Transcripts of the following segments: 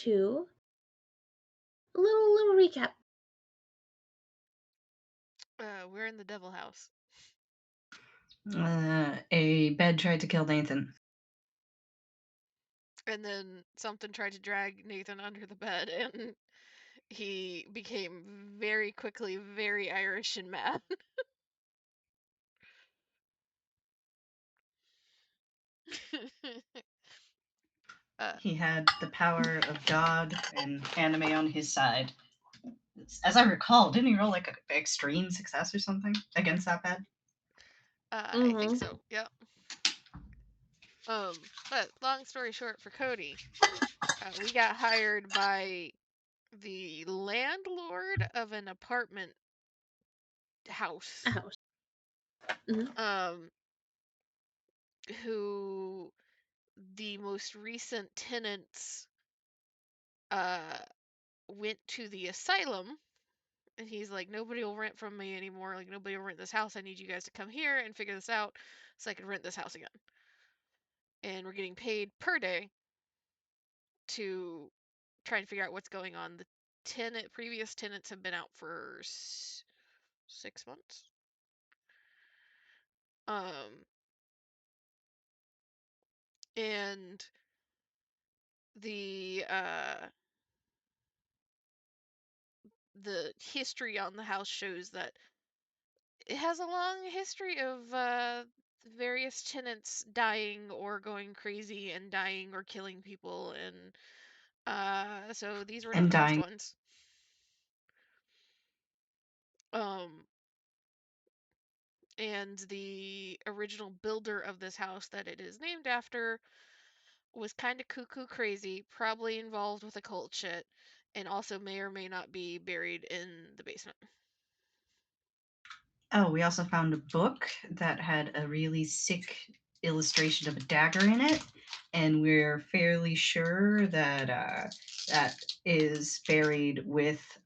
to a little recap. We're in the Devil House. A bed tried to kill Nathan. And then something tried to drag Nathan under the bed, and he became very quickly very Irish and mad. He had the power of God and anime on his side. As I recall, didn't he roll like an extreme success or something against that bed? I think so. Yep. But long story short, for Cody, we got hired by the landlord of an apartment house. A house. Mhm. Who the most recent tenants went to the asylum, and he's like, nobody will rent from me anymore. Like, nobody will rent this house. I need you guys to come here and figure this out so I can rent this house again. And we're getting paid per day to try and figure out what's going on. The previous tenants have been out for 6 months. And the history on the house shows that it has a long history of various tenants dying or going crazy and dying or killing people, and so these were not And the first dying. ones. And the original builder of this house that it is named after was kind of cuckoo crazy, probably involved with occult shit, and also may or may not be buried in the basement. Oh, we also found a book that had a really sick illustration of a dagger in it, and we're fairly sure that that is buried with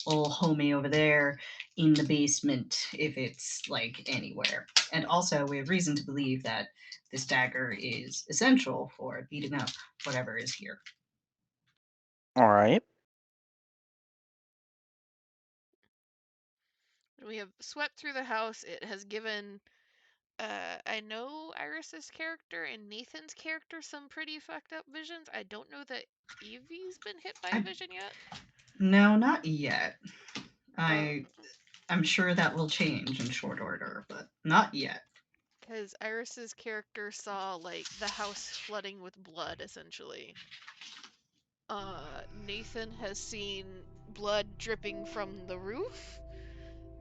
old homie over there in the basement, if it's like anywhere. And also, we have reason to believe that this dagger is essential for beating up whatever is here. All right. We have swept through the house. It has given I know Iris's character and Nathan's character some pretty fucked up visions. I don't know that Evie's been hit by a vision yet. No, not yet. I'm sure that will change in short order, but not yet. Because Iris's character saw like the house flooding with blood, essentially. Nathan has seen blood dripping from the roof.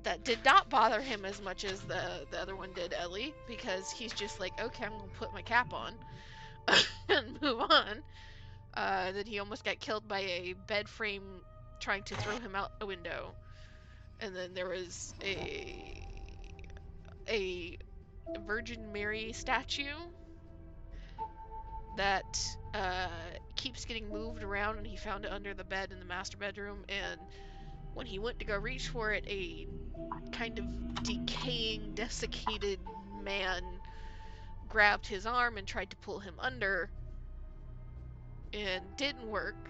That did not bother him as much as the other one did, Ellie, because he's just like, okay, I'm gonna put my cap on and move on. Then he almost got killed by a bed frame trying to throw him out a window. And then there was a Virgin Mary statue that keeps getting moved around, and he found it under the bed in the master bedroom. And when he went to go reach for it, a kind of decaying, desiccated man grabbed his arm and tried to pull him under, and didn't work.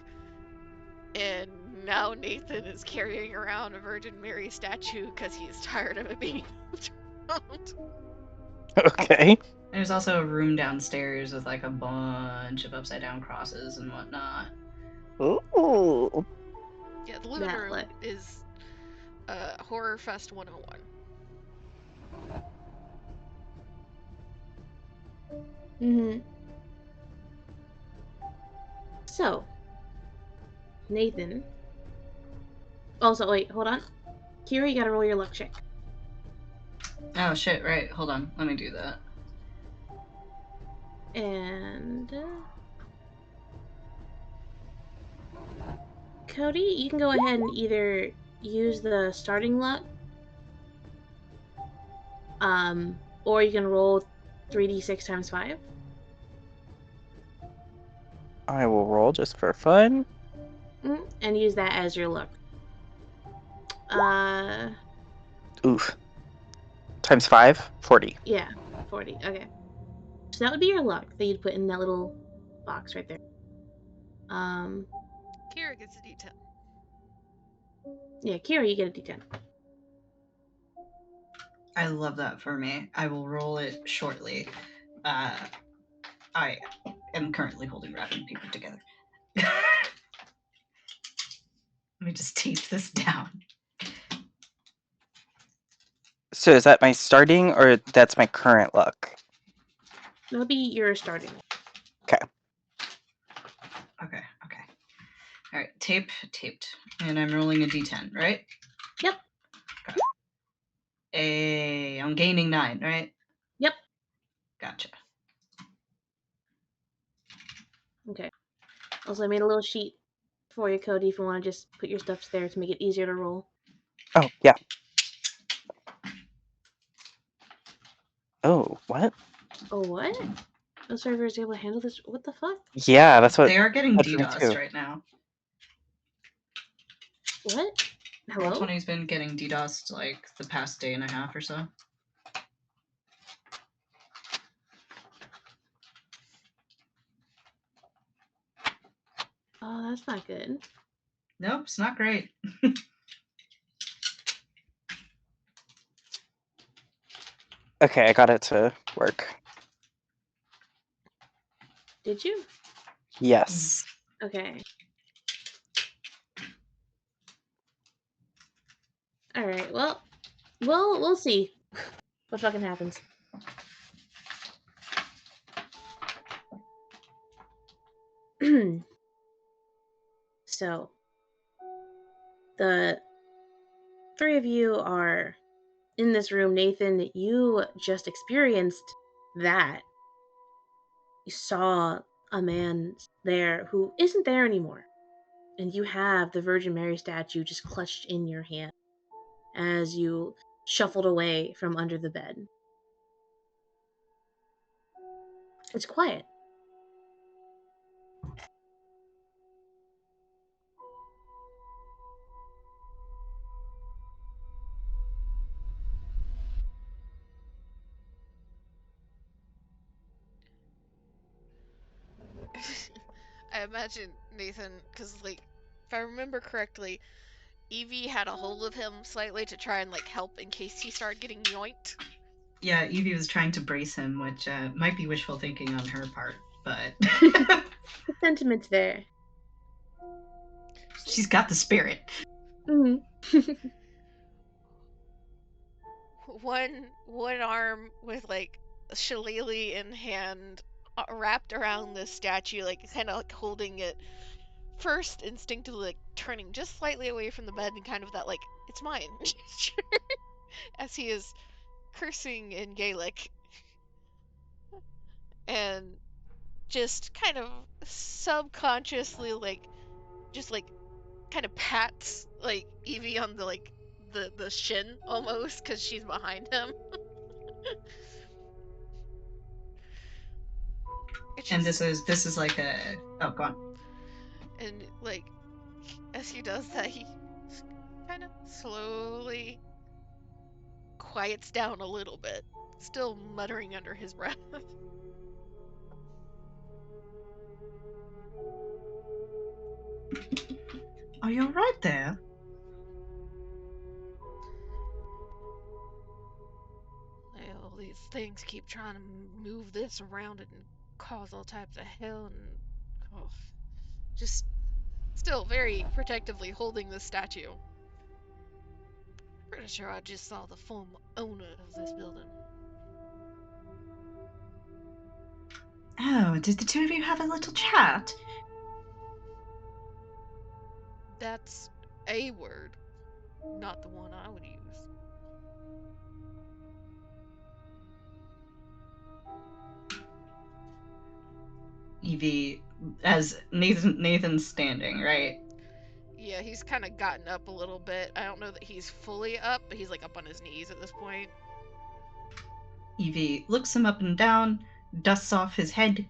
And now Nathan is carrying around a Virgin Mary statue because he's tired of it being moved around. Okay. There's also a room downstairs with like a bunch of upside down crosses and whatnot. Ooh. Yeah, the living room is Horror Fest 101. So, Nathan. Also, wait, hold on. Kira, you gotta roll your luck check. Oh shit, right. Hold on. Let me do that. And Cody, you can go ahead and either use the starting luck, or you can roll 3d6 times 5. I will roll just for fun. And use that as your luck. Oof. Times 5? 40. Yeah, 40. Okay. So that would be your luck that you'd put in that little box right there. Kira gets a D10. Yeah, Kira, you get a D10. I love that for me. I will roll it shortly. I am currently holding wrapping paper together. Let me just tape this down. So is that my starting or that's my current luck? That'll be your starting. Okay. All right, taped. And I'm rolling a d10, right? Yep. Okay. I'm gaining 9, right? Yep. Gotcha. Okay. Also, I made a little sheet for you, Cody, if you want to just put your stuff there to make it easier to roll. Oh, yeah. Oh, what? Oh, what? No server is able to handle this? What the fuck? Yeah, that's what They are getting happened to me DDoSed too. right now. What? Hello? Roll20's been getting DDoSed like the past day and a half or so. Oh, that's not good. Nope, it's not great. Okay, I got it to work. Did you? Yes. Okay. All right. Well, we'll see what fucking happens. So, the three of you are in this room. Nathan, you just experienced that. You saw a man there who isn't there anymore. And you have the Virgin Mary statue just clutched in your hand as you shuffled away from under the bed. It's quiet. I imagine Nathan, because, like, if I remember correctly, Evie had a hold of him slightly to try and, like, help in case he started getting yoinked. Yeah, Evie was trying to brace him, which might be wishful thinking on her part, but The sentiment's there. she's got the spirit. Mm-hmm. One arm with, like, a shillelagh in hand wrapped around this statue, like, kind of like holding it first, instinctively, like, turning just slightly away from the bed and kind of that, like, it's mine gesture as he is cursing in Gaelic and just kind of subconsciously, like, just, like, kind of pats, like, Evie on the, like, the shin almost because she's behind him. And this is like a go on. And, like, as he does that, he kind of slowly quiets down a little bit, still muttering under his breath. Are you alright there? All these things keep trying to move this around and cause all types of hell, and oh, just still very protectively holding the statue. Pretty sure I just saw the former owner of this building. Oh, did the two of you have a little chat? That's a word, not the one I would use. Evie, as Nathan's standing, right? Yeah, he's kind of gotten up a little bit. I don't know that he's fully up, but he's, like, up on his knees at this point. Evie looks him up and down, dusts off his head.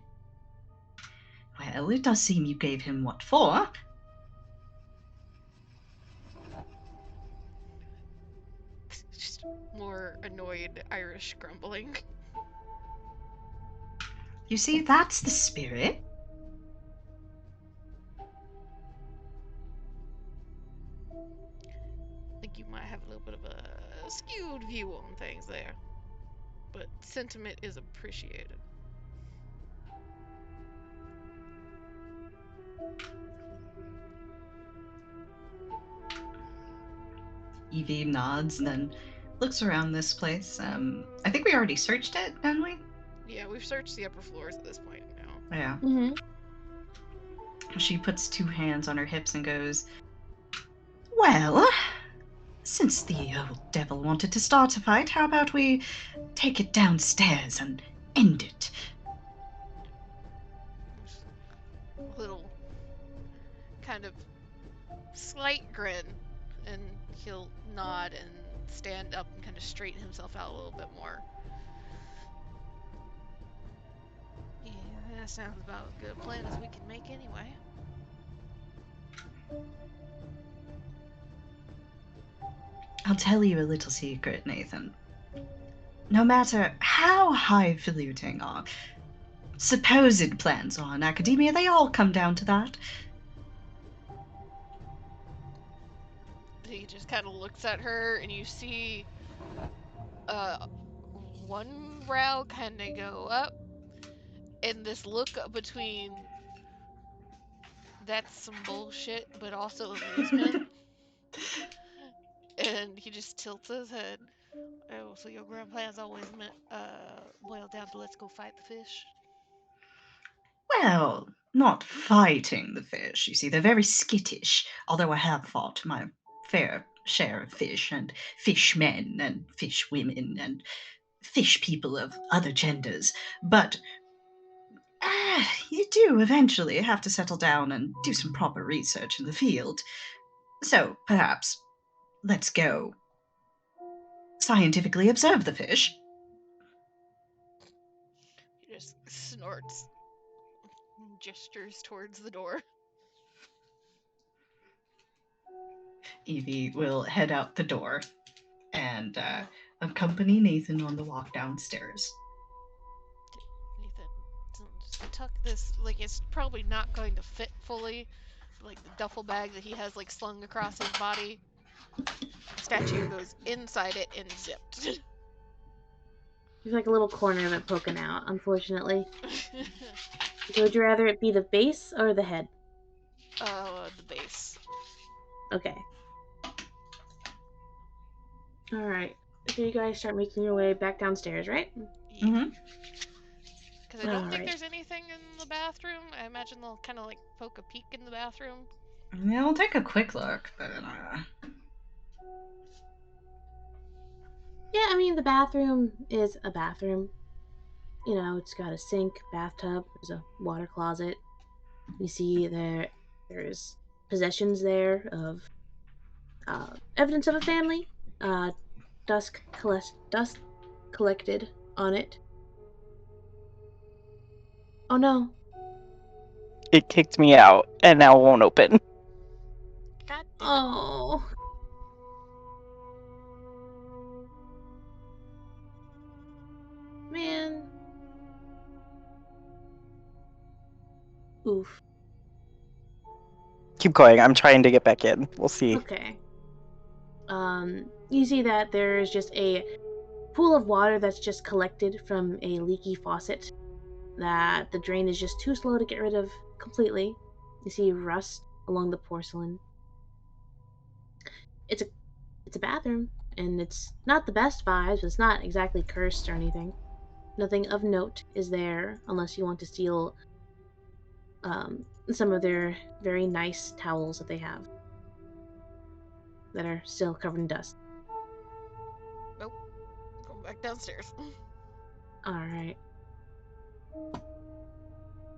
Well, it does seem you gave him what for. Just more annoyed Irish grumbling. You see, that's the spirit. I think you might have a little bit of a skewed view on things there. But sentiment is appreciated. Evie nods and then looks around this place. I think we already searched it, didn't we? Yeah, we've searched the upper floors at this point now. Yeah. Mm-hmm. She puts two hands on her hips and goes, "Well, since the old devil wanted to start a fight, how about we take it downstairs and end it?" A little kind of slight grin, and he'll nod and stand up and kind of straighten himself out a little bit more. Yeah, that sounds about as good a plan as we can make anyway. I'll tell you a little secret, Nathan. No matter how highfalutin our supposed plans are in academia, they all come down to that. He just kind of looks at her, and you see one brow kind of go up, and this look between that's some bullshit, but also amusement. And he just tilts his head. Oh, so your grand plan's always meant boiled down to let's go fight the fish? Well, not fighting the fish, you see. They're very skittish, although I have fought my fair share of fish and fish men and fish women and fish people of other genders. But you do eventually have to settle down and do some proper research in the field. So perhaps let's go scientifically observe the fish. He just snorts and gestures towards the door. Evie will head out the door and accompany Nathan on the walk downstairs. Nathan, just tuck this, like, it's probably not going to fit fully. Like, the duffel bag that he has, like, slung across his body. The statue goes inside it and zipped. There's like a little corner of it poking out, unfortunately. So would you rather it be the base or the head? The base. Okay. Alright. So you guys start making your way back downstairs, right? Yeah. Mm-hmm. Because I don't think Alright. there's anything in the bathroom. I imagine they'll kind of, like, poke a peek in the bathroom. Yeah, we'll take a quick look, but Yeah, I mean, the bathroom is a bathroom. You know, it's got a sink, bathtub, there's a water closet. You see there's possessions there of evidence of a family. Dust collected on it. Oh no. It kicked me out, and now it won't open. God damn it. Oh. Man. Oof. Keep going. I'm trying to get back in. We'll see. Okay. You see that there's just a pool of water that's just collected from a leaky faucet that the drain is just too slow to get rid of completely. You see rust along the porcelain. It's a bathroom, and it's not the best vibes. It's not exactly cursed or anything. Nothing of note is there unless you want to steal some of their very nice towels that they have that are still covered in dust. Nope. Go back downstairs. All right.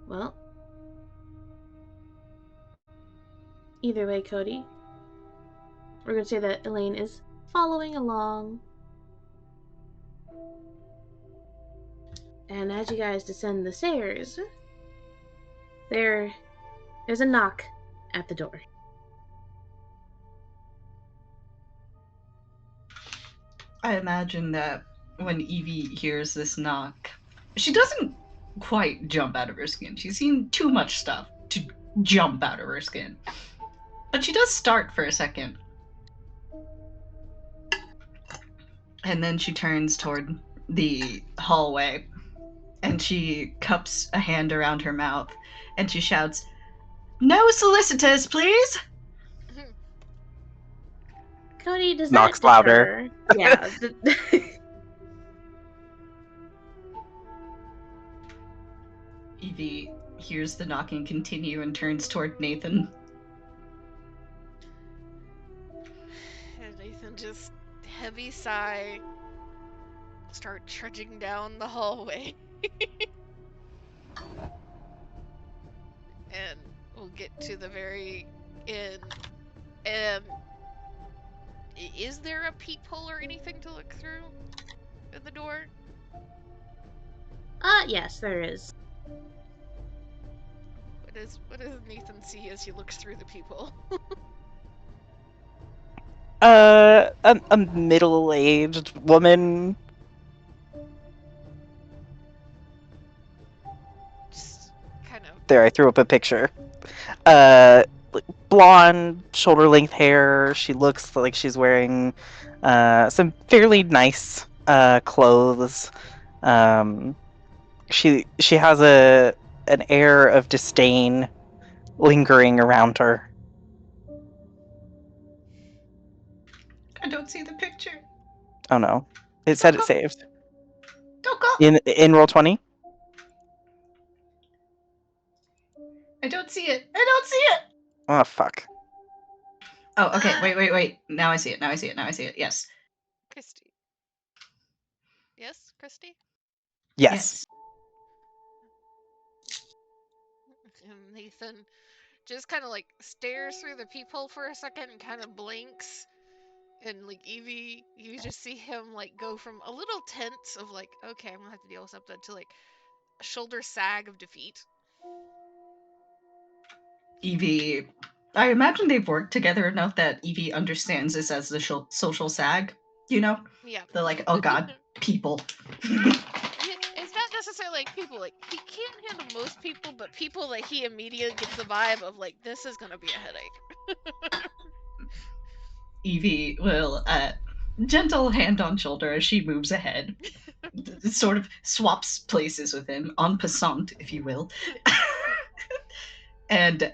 Well, either way, Cody, we're going to say that Elaine is following along. And as you guys descend the stairs, there's a knock at the door. I imagine that when Evie hears this knock, she doesn't quite jump out of her skin. She's seen too much stuff to jump out of her skin. But she does start for a second And then she turns toward the hallway and she cups a hand around her mouth and she shouts, "No solicitors, please!" Cody, does that Knocks louder. deter? Yeah. Evie hears the knocking continue and turns toward Nathan. And Nathan just heavy sigh, start trudging down the hallway. And we'll get to the very end. Is there a peephole or anything to look through in the door? Yes, there is. What does Nathan see as he looks through the peephole? A middle-aged woman. Just kind of. There, I threw up a picture. Blonde, shoulder-length hair. She looks like she's wearing some fairly nice clothes. She has an air of disdain lingering around her. I don't see the picture. Oh no. It said it saved. Don't go! In Roll20? I don't see it. I don't see it! Oh fuck. Oh, okay. Wait. Now I see it. Yes. Christy. Yes, Christy? Yes. And Nathan just kind of like stares through the peephole for a second and kind of blinks. And like Evie, you just see him like go from a little tense of like, okay, I'm gonna have to deal with something, to like a shoulder sag of defeat. Evie, I imagine they've worked together enough that Evie understands this as the social sag, you know? Yeah. The like, oh god, people. It's not necessarily like people, like he can't handle most people, but people that he immediately gets the vibe of like, this is gonna be a headache. Evie will gentle hand on shoulder as she moves ahead. Sort of swaps places with him, en passant, if you will. And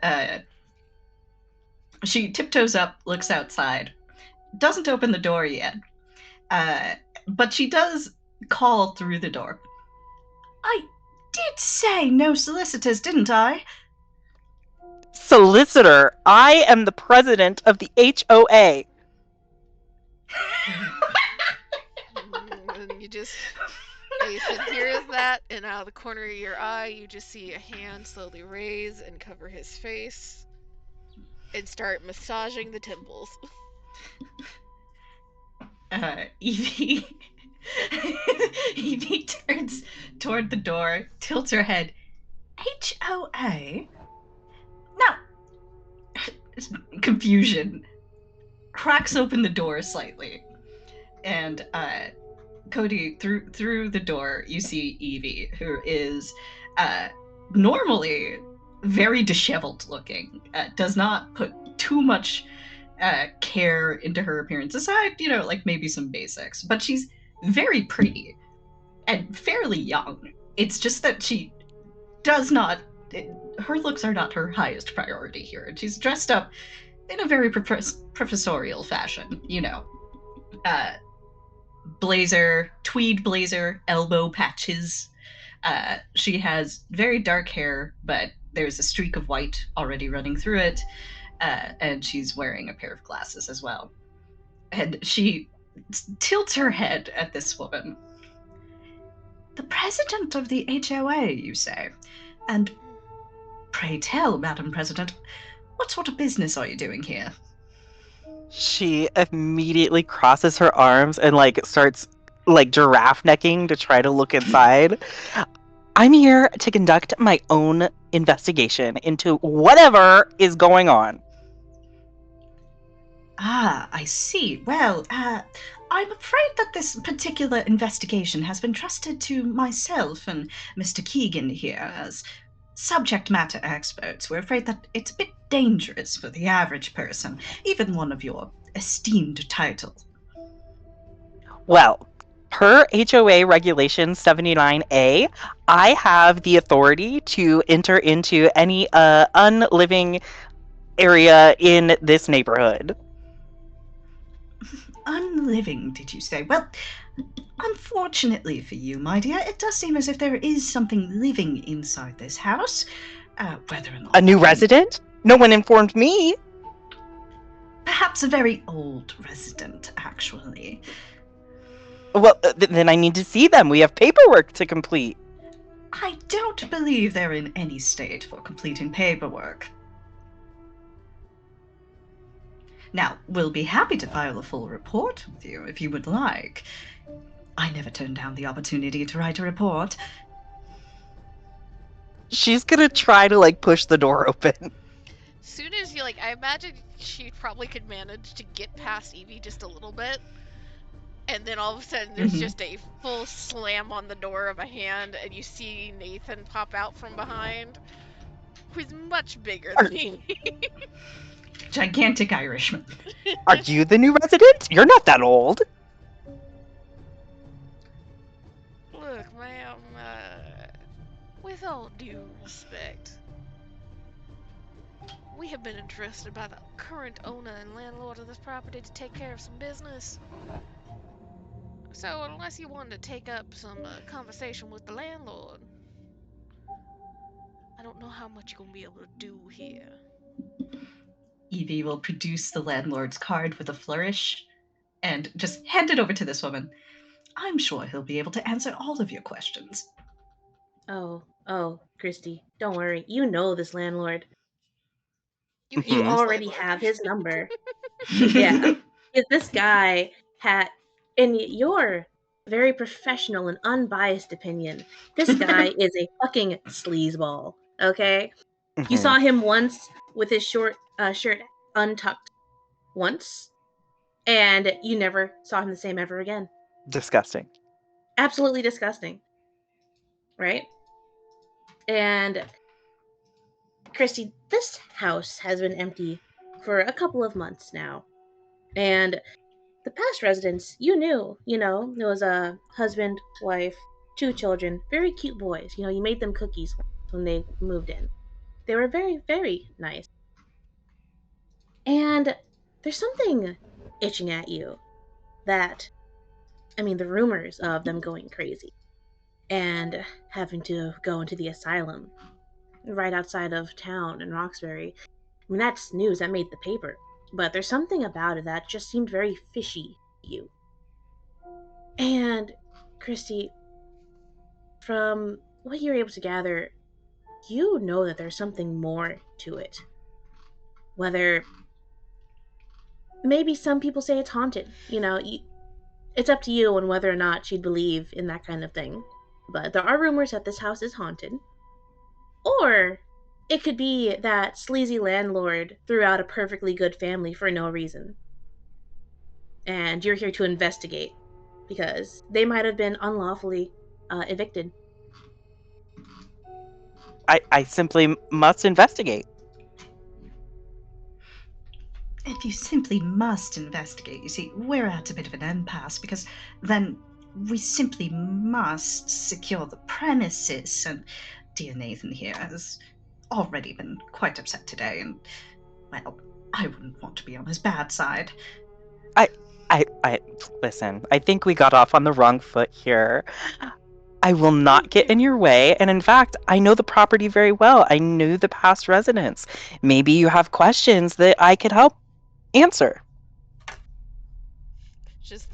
she tiptoes up, looks outside, doesn't open the door yet, but she does call through the door. I did say no solicitors, didn't I? Solicitor, I am the president of the HOA. And you just, Nathan hears that, and out of the corner of your eye, you just see a hand slowly raise and cover his face and start massaging the temples. Evie Evie turns toward the door, tilts her head. HOA? Now, confusion. Cracks open the door slightly. And Cody, through the door, you see Evie, who is normally very disheveled looking, does not put too much care into her appearance, aside, like maybe some basics. But she's very pretty and fairly young. It's just that she does not, her looks are not her highest priority here. And she's dressed up in a very professorial fashion, blazer, tweed blazer, elbow patches. She has very dark hair, but there's a streak of white already running through it. And she's wearing a pair of glasses as well. And she tilts her head at this woman. The president of the HOA, you say? And pray tell, Madam President, what sort of business are you doing here? She immediately crosses her arms and starts giraffe necking to try to look inside. I'm here to conduct my own investigation into whatever is going on. Ah, I see. Well, I'm afraid that this particular investigation has been trusted to myself and Mr. Keegan here as subject matter experts. We're afraid that it's a bit dangerous for the average person, even one of your esteemed title. Well, per HOA Regulation 79A, I have the authority to enter into any unliving area in this neighborhood. Unliving, did you say? Well, unfortunately for you, my dear, it does seem as if there is something living inside this house. Whether or A not new that can. resident? No one informed me. Perhaps a very old resident, actually. Well, then I need to see them. We have paperwork to complete. I don't believe they're in any state for completing paperwork. Now, we'll be happy to file a full report with you if you would like. I never turned down the opportunity to write a report. She's gonna try to like push the door open. Soon as you I imagine she probably could manage to get past Evie just a little bit, and then all of a sudden there's just a full slam on the door of a hand, and you see Nathan pop out from behind, who's much bigger than Evie. Gigantic Irishman. Are you the new resident? You're not that old. Look, ma'am, with all due respect, we have been entrusted by the current owner and landlord of this property to take care of some business. So unless you want to take up some conversation with the landlord, I don't know how much you're going to be able to do here. Evie will produce the landlord's card with a flourish and just hand it over to this woman. I'm sure he'll be able to answer all of your questions. Oh, Christy, don't worry. You know this landlord. You You hate Mhm. this already landlord. have his number. Yeah. If this guy had, in your very professional and unbiased opinion, this guy is a fucking sleazeball, okay? You Mhm. saw him once with his short shirt untucked once, and you never saw him the same ever again. Disgusting. Absolutely disgusting, right? And Christy, this house has been empty for a couple of months now. And the past residents, it was a husband, wife, two children, very cute boys. You made them cookies when they moved in. They were very, very nice. And there's something itching at you that, the rumors of them going crazy and having to go into the asylum right outside of town in Roxbury. That's news that made the paper. But there's something about it that just seemed very fishy to you. And, Christy, from what you're able to gather, you know that there's something more to it. Whether maybe some people say it's haunted, it's up to you on whether or not you'd believe in that kind of thing. But there are rumors that this house is haunted. Or it could be that sleazy landlord threw out a perfectly good family for no reason. And you're here to investigate because they might have been unlawfully evicted. I simply must investigate. If you simply must investigate, you see, we're at a bit of an impasse because then we simply must secure the premises. And dear Nathan here has already been quite upset today, and, well, I wouldn't want to be on his bad side. I, I listen. I think we got off on the wrong foot here. I will not get in your way, and in fact, I know the property very well. I knew the past residents. Maybe you have questions that I could help answer. Just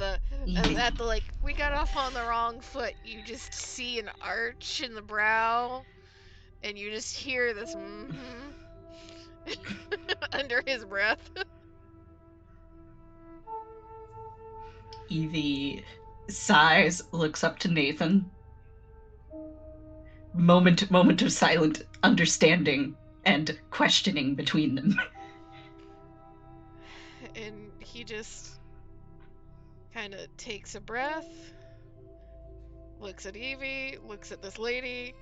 Evie, at the we got off on the wrong foot. You just see an arch in the brow, and you just hear this under his breath. Evie sighs, looks up to Nathan. Moment of silent understanding and questioning between them. And he just kind of takes a breath, looks at Evie, looks at this lady,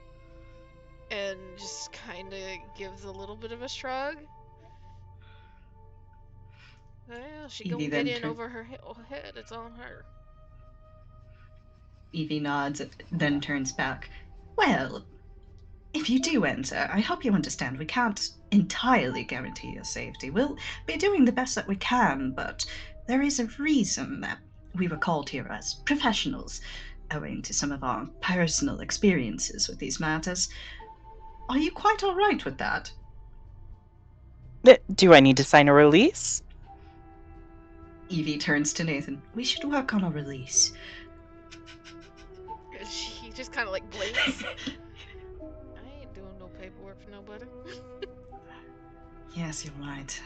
and just kind of gives a little bit of a shrug. Well, she Evie gonna get then in turns. over her head. It's on her. Evie nods, then turns back. Well, if you do enter, I hope you understand we can't entirely guarantee your safety. We'll be doing the best that we can, but there is a reason that we were called here as professionals, owing to some of our personal experiences with these matters. Are you quite all right with that? Do I need to sign a release? Evie turns to Nathan. We should work on a release. He just kind of like blinks. I ain't doing no paperwork for nobody. Yes, you're right.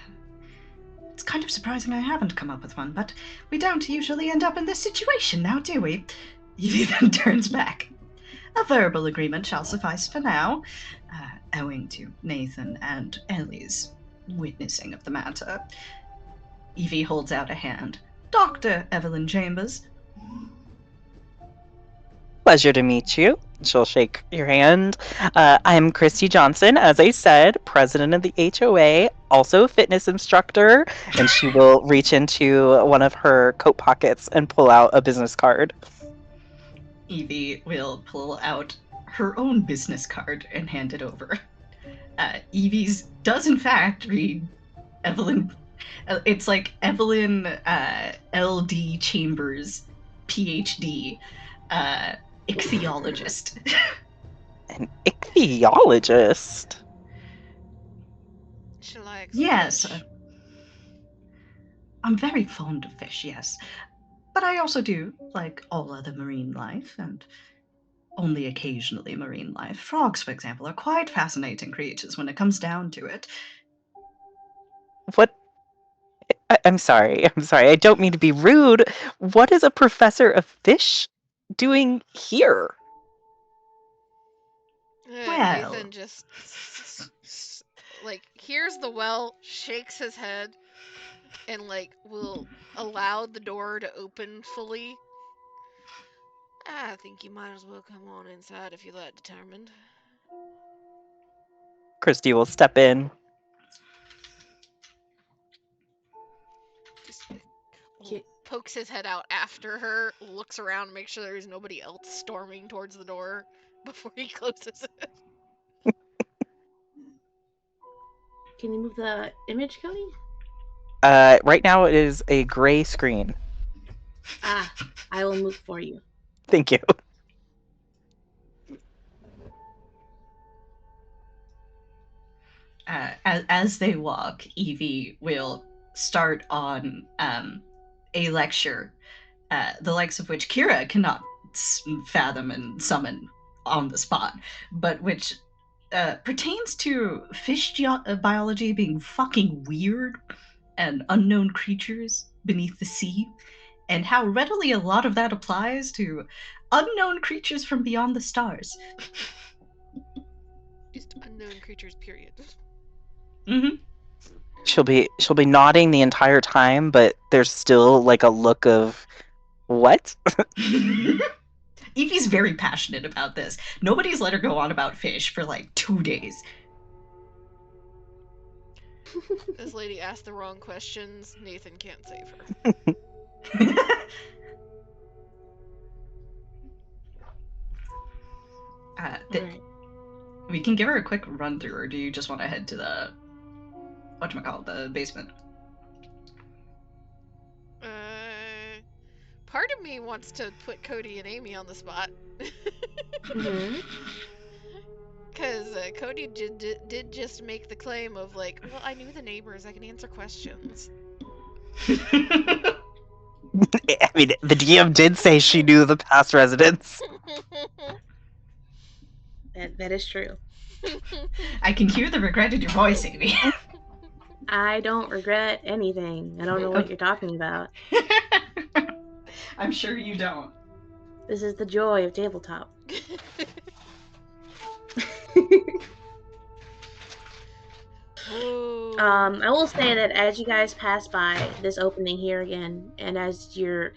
It's kind of surprising I haven't come up with one, but we don't usually end up in this situation now, do we? Evie then turns back. A verbal agreement shall suffice for now, owing to Nathan and Ellie's witnessing of the matter. Evie holds out a hand. Dr. Evelyn Chambers. Pleasure to meet you. She'll shake your hand. I'm Christy Johnson, as I said, president of the HOA, also a fitness instructor, and she will reach into one of her coat pockets and pull out a business card. Evie will pull out her own business card and hand it over. Evie's does in fact read Evelyn. It's like Evelyn L.D. Chambers, PhD, ichthyologist. An ichthyologist? She likes Yes, fish. I'm very fond of fish, yes. But I also do like all other marine life, and only occasionally marine life. Frogs, for example, are quite fascinating creatures when it comes down to it. What? I'm sorry. I'm sorry. I don't mean to be rude. What is a professor of fish doing here? Well, Nathan just like hears the well, shakes his head, and like will allow the door to open fully. I think you might as well come on inside if you're that determined. Christy will step in. Just pokes his head out after her, looks around, makes sure there's nobody else storming towards the door before he closes it. Can you move the image, Cody? Right now it is a gray screen. Ah, I will move for you. Thank you. As they walk, Evie will start on a lecture, the likes of which Kira cannot fathom and summon on the spot, but which pertains to fish biology being fucking weird and unknown creatures beneath the sea, and how readily a lot of that applies to unknown creatures from beyond the stars. Just unknown creatures, period. Mm-hmm. She'll be nodding the entire time, but there's still like a look of what? Evie's very passionate about this. Nobody's let her go on about fish for like 2 days. This lady asked the wrong questions. Nathan can't save her. Right. We can give her a quick run through, or do you just want to head to the whatchamacallit, the basement? Part of me wants to put Cody and Amy on the spot. Mm-hmm. Because Cody did just make the claim of like, well, I knew the neighbors, I can answer questions. I mean, the DM did say she knew the past residents. That is true. I can hear the regret in your voice, Amy. I don't regret anything. I don't know what you're talking about. I'm sure you don't. This is the joy of tabletop. I will say that as you guys pass by this opening here again, and as your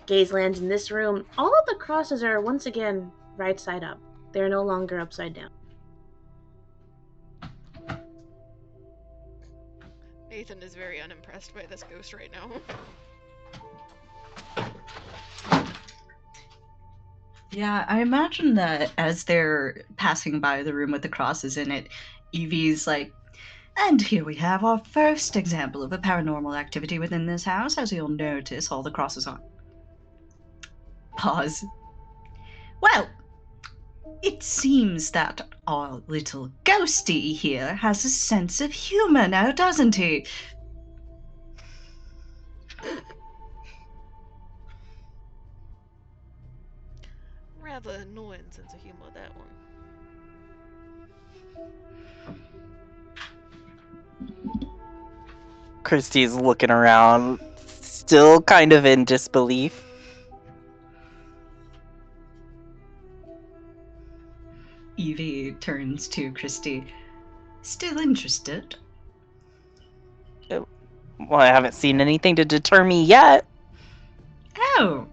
gaze lands in this room, all of the crosses are once again right side up. They're no longer upside down. Nathan is very unimpressed by this ghost right now. Yeah, I imagine that as they're passing by the room with the crosses in it, Evie's like, and here we have our first example of a paranormal activity within this house. As you'll notice, all the crosses on. Pause. Well, it seems that our little ghosty here has a sense of humor now, doesn't he? Rather annoying sense of humor, that one. Christy's looking around, still kind of in disbelief. Evie turns to Christy. Still interested? Well, I haven't seen anything to deter me yet. Oh,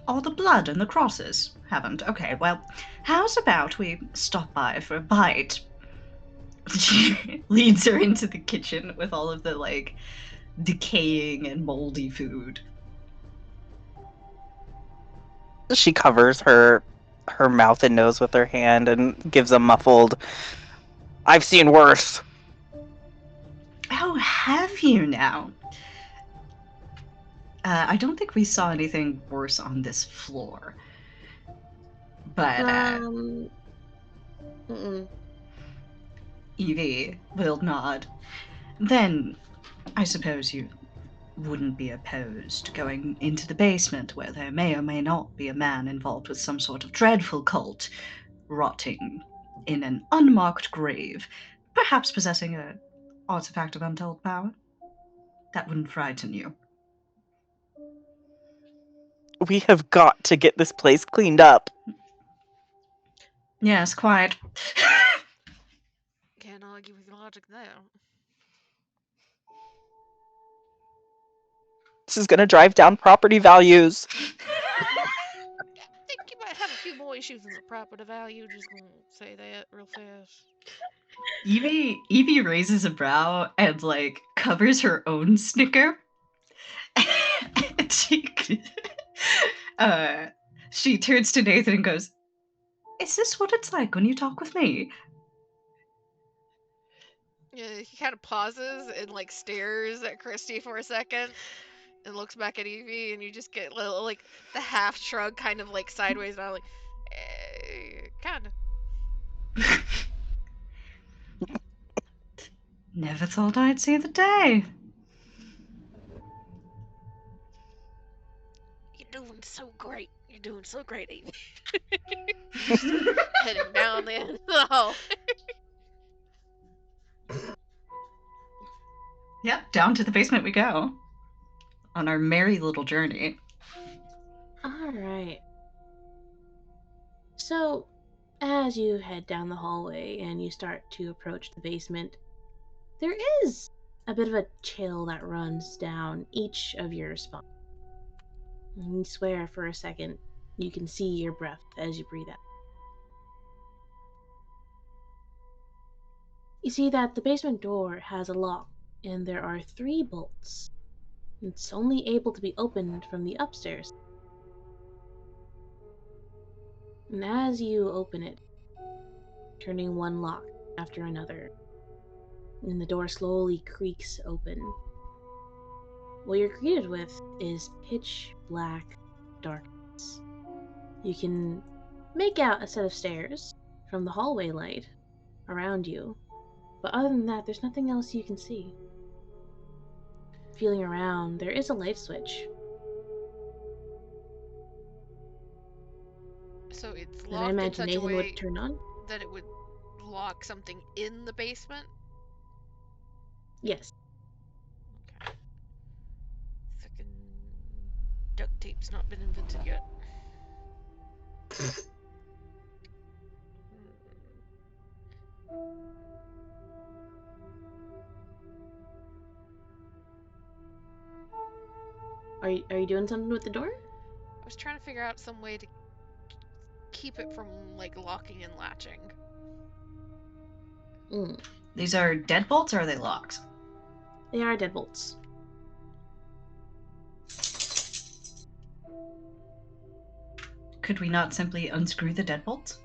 all the blood and the crosses. Haven't. Okay, well, how's about we stop by for a bite? She leads her into the kitchen with all of the, like, decaying and moldy food. She covers her mouth and nose with her hand and gives a muffled, "I've seen worse." Oh, have you now? I don't think we saw anything worse on this floor. But Mm-mm. Evie will nod. Then I suppose you wouldn't be opposed going into the basement where there may or may not be a man involved with some sort of dreadful cult, rotting in an unmarked grave, perhaps possessing a artifact of untold power. That wouldn't frighten you. We have got to get this place cleaned up. Yes, quite. Can't argue with logic there. This is going to drive down property values. I think you might have a few more issues than the property value. Just gonna say that real fast. Evie raises a brow and like covers her own snicker. And she turns to Nathan and goes, "Is this what it's like when you talk with me?" Yeah, he kind of pauses and like stares at Christy for a second and looks back at Evie, and you just get little, like the half shrug, kind of like sideways, and I'm like, kind of. Never thought I'd see the day. You're doing so great. You're doing so great, Evie. Heading down there. Oh. Yep, down to the basement we go. On our merry little journey. All right. So, as you head down the hallway and you start to approach the basement, there is a bit of a chill that runs down each of your spots. And you swear for a second you can see your breath as you breathe out. You see that the basement door has a lock, and there are 3 bolts. It's only able to be opened from the upstairs. And as you open it, turning one lock after another, and the door slowly creaks open, what you're greeted with is pitch black darkness. You can make out a set of stairs from the hallway light around you, but other than that, there's nothing else you can see. Feeling around, there is a light switch So it's that I locked in imagine such a Nathan would way turn on. that it would lock something in the basement? Yes. Okay. Fucking duct tape's not been invented yet. Are you doing something with the door? I was trying to figure out some way to keep it from like locking and latching. These are deadbolts or are they locked? They are deadbolts. Could we not simply unscrew the deadbolt?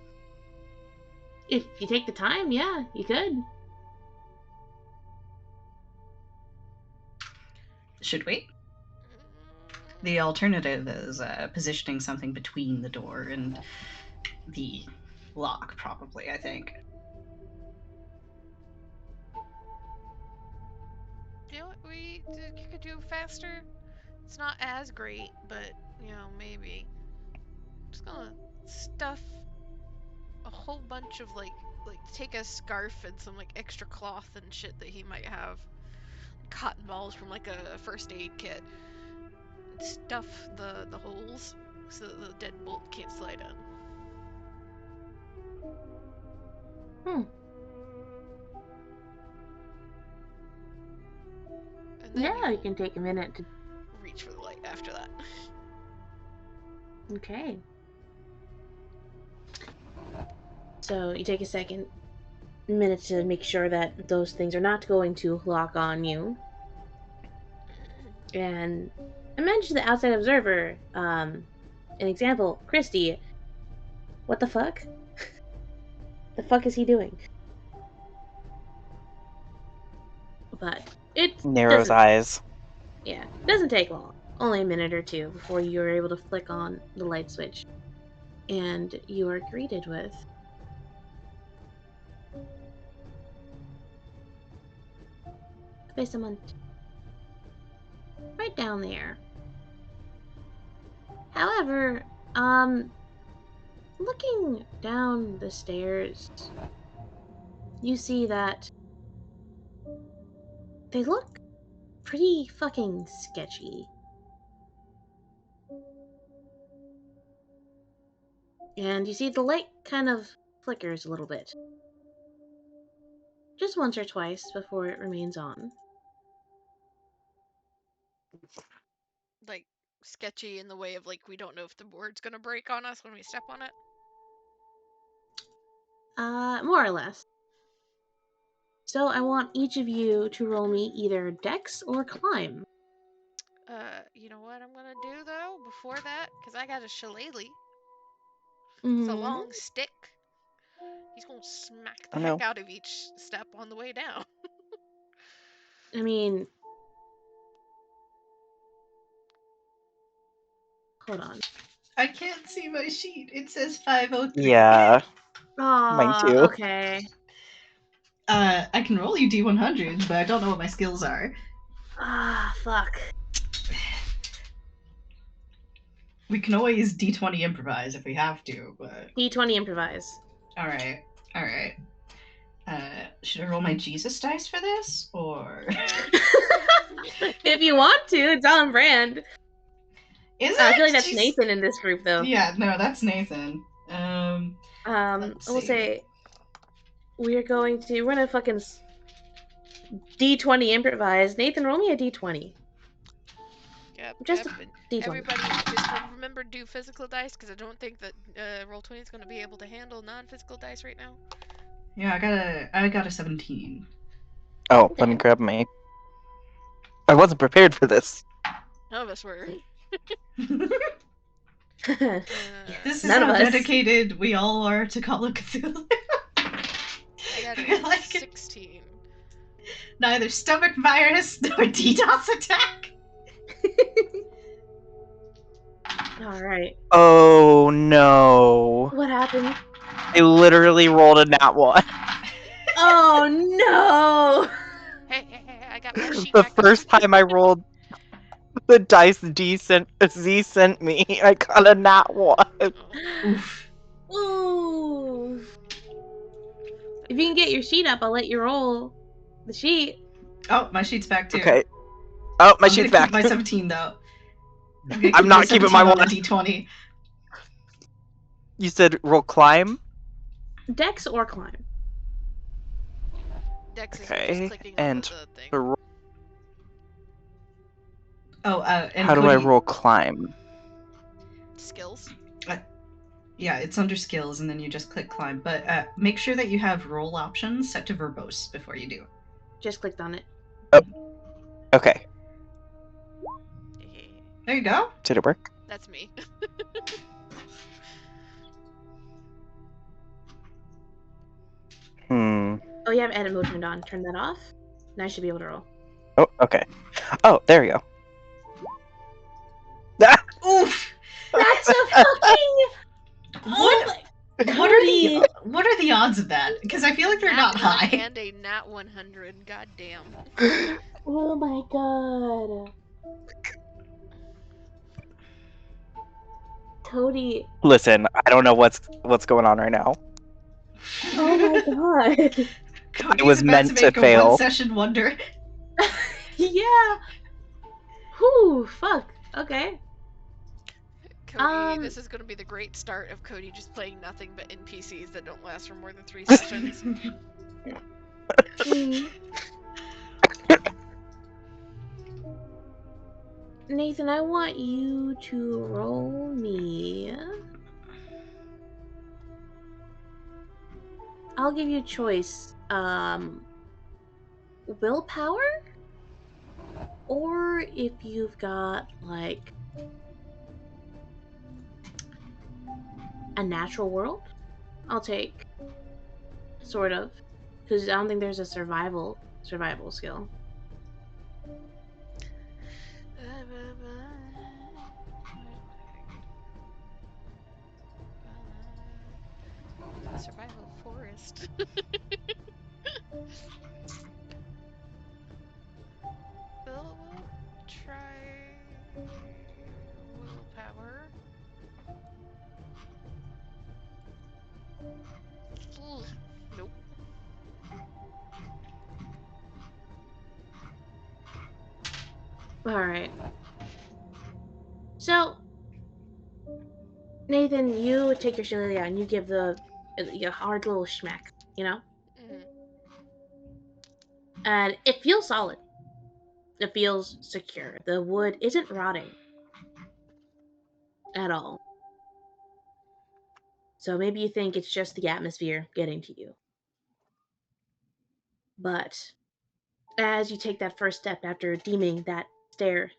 If you take the time, yeah, you could. Should we? The alternative is positioning something between the door and the lock, probably, I think. You know what you could do faster? It's not as great, but, maybe. Just gonna stuff a whole bunch of, take a scarf and some, extra cloth and shit that he might have. Cotton balls from, a first aid kit. And stuff the holes so that the deadbolt can't slide in. And then Yeah, you can take a minute to. reach for the light after that. Okay. So you take a minute to make sure that those things are not going to lock on you. And imagine the outside observer. An example, Christy. What the fuck? The fuck is he doing? But it Narrows doesn't. eyes. Yeah, it doesn't take long. Only a minute or two before you are able to flick on the light switch, and you are greeted with. Basement. Right down there. However, looking down the stairs, you see that they look pretty fucking sketchy. And you see the light kind of flickers a little bit. Just once or twice before it remains on. Sketchy in the way of, we don't know if the board's gonna break on us when we step on it? More or less. So I want each of you to roll me either Dex or Climb. You know what I'm gonna do, though, before that? Because I got a shillelagh. Mm-hmm. It's a long stick. He's gonna smack the Oh, heck no. out of each step on the way down. I mean... Hold on. I can't see my sheet. It says 503. Yeah. Aw, Mine too. okay. I can roll you D100, but I don't know what my skills are. Fuck. We can always D20 improvise if we have to, but... D20 improvise. Alright. Should I roll my Jesus dice for this? Or... If you want to, it's on brand. Is it? I feel like that's Jeez. Nathan in this group, though. Yeah, no, that's Nathan. I let's will see. say... We're gonna fucking... D20 improvise. Nathan, roll me a D20. Yep. Just a D20. Everybody, just remember to do physical dice, because I don't think that Roll20 is going to be able to handle non-physical dice right now. Yeah, I got a 17. Oh, Okay. let me grab my... I wasn't prepared for this. None of us were. This is None how of us. dedicated we all are to Call of Cthulhu. I got I a like it. 16. Neither stomach virus nor DDoS attack. Alright. Oh, no. What happened? I literally rolled a nat 1. Oh, no! Hey, I got my sheet The back up. first time I rolled the dice Z sent me, I got a nat 1. Oof. Ooh. If you can get your sheet up, I'll let you roll the sheet. Oh, my sheet's back too. Okay. Oh, my I'm sheet's gonna back. keep my 17 though. I'm gonna keep I'm not keeping my 17 on one. the D20. You said roll climb? Dex or Climb. Dex is Okay, just clicking and on the thing. to roll- Oh, and how do I Cody, roll climb? Skills. Yeah, it's under skills, and then you just click climb. But make sure that you have roll options set to verbose before you do. Just clicked on it. Okay, There you go. did it work? That's me. Oh, you have edit mode turned on. Turn that off. Now I should be able to roll. Oh, okay. Oh, there we go. Ah! Oof! That's a fucking. What? Cody! What are the odds of that? Because I feel like they're Nat not 1 high. and a nat 100. God damn. Oh my god. Cody. Listen, I don't know what's going on right now. Oh my god. Cody's was about meant to to make a fail. one-session wonder. Yeah. Whew, fuck. Okay. Cody, this is going to be the great start of Cody just playing nothing but NPCs that don't last for more than 3 sessions. Nathan, I want you to roll me. I'll give you a choice. Willpower? Or if you've got, like, a natural world, I'll take. Sort of. Because I don't think there's a survival skill. Survival forest. We'll try willpower. Ugh, nope. Alright. So, Nathan, you take your shillelagh out and you give the a hard little schmack, you know? Mhm. And it feels solid. It feels secure. The wood isn't rotting at all. So maybe you think it's just the atmosphere getting to you. But as you take that first step after deeming that stair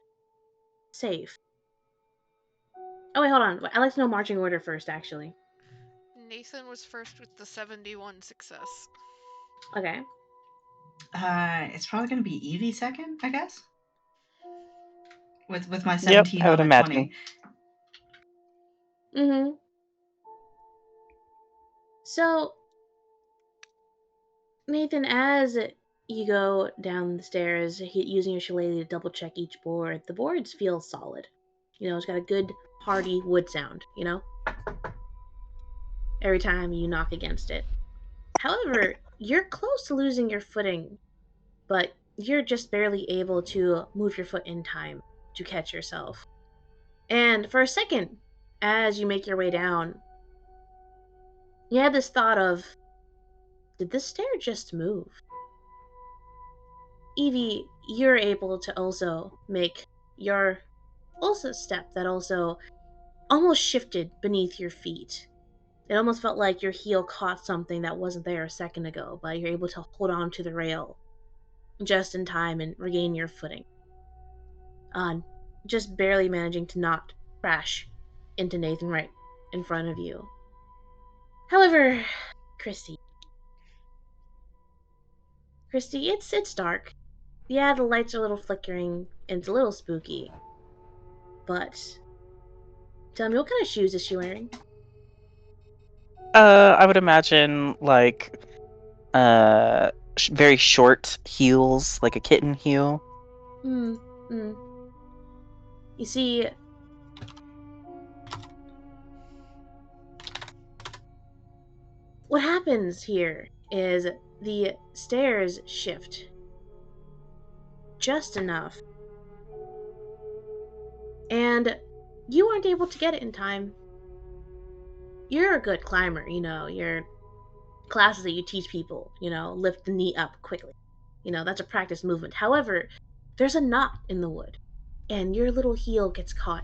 safe. Oh, wait, hold on. I'd like to know marching order first, actually. Nathan was first with the 71 success. Okay. It's probably going to be Evie second, I guess. With my Yep, 17 I would on a imagine. 20. Mm-hmm. So, Nathan, as you go down the stairs, using your shillelagh to double check each board, the boards feel solid. You know, it's got a good, hearty wood sound, you know? Every time you knock against it. However, you're close to losing your footing, but you're just barely able to move your foot in time to catch yourself. And for a second, as you make your way down, you have this thought of, did this stair just move? Evie, you're able to also make your also step that also almost shifted beneath your feet. It almost felt like your heel caught something that wasn't there a second ago, but you're able to hold on to the rail just in time and regain your footing. Just barely managing to not crash into Nathan right in front of you. However, Christy, it's dark. Yeah, the lights are a little flickering and it's a little spooky. But tell me, what kind of shoes is she wearing? I would imagine like very short heels, like a kitten heel. Hmm. You see, what happens here is the stairs shift just enough, and you aren't able to get it in time. You're a good climber, you know, your classes that you teach people, you know, lift the knee up quickly. You know, that's a practice movement. However, there's a knot in the wood, and your little heel gets caught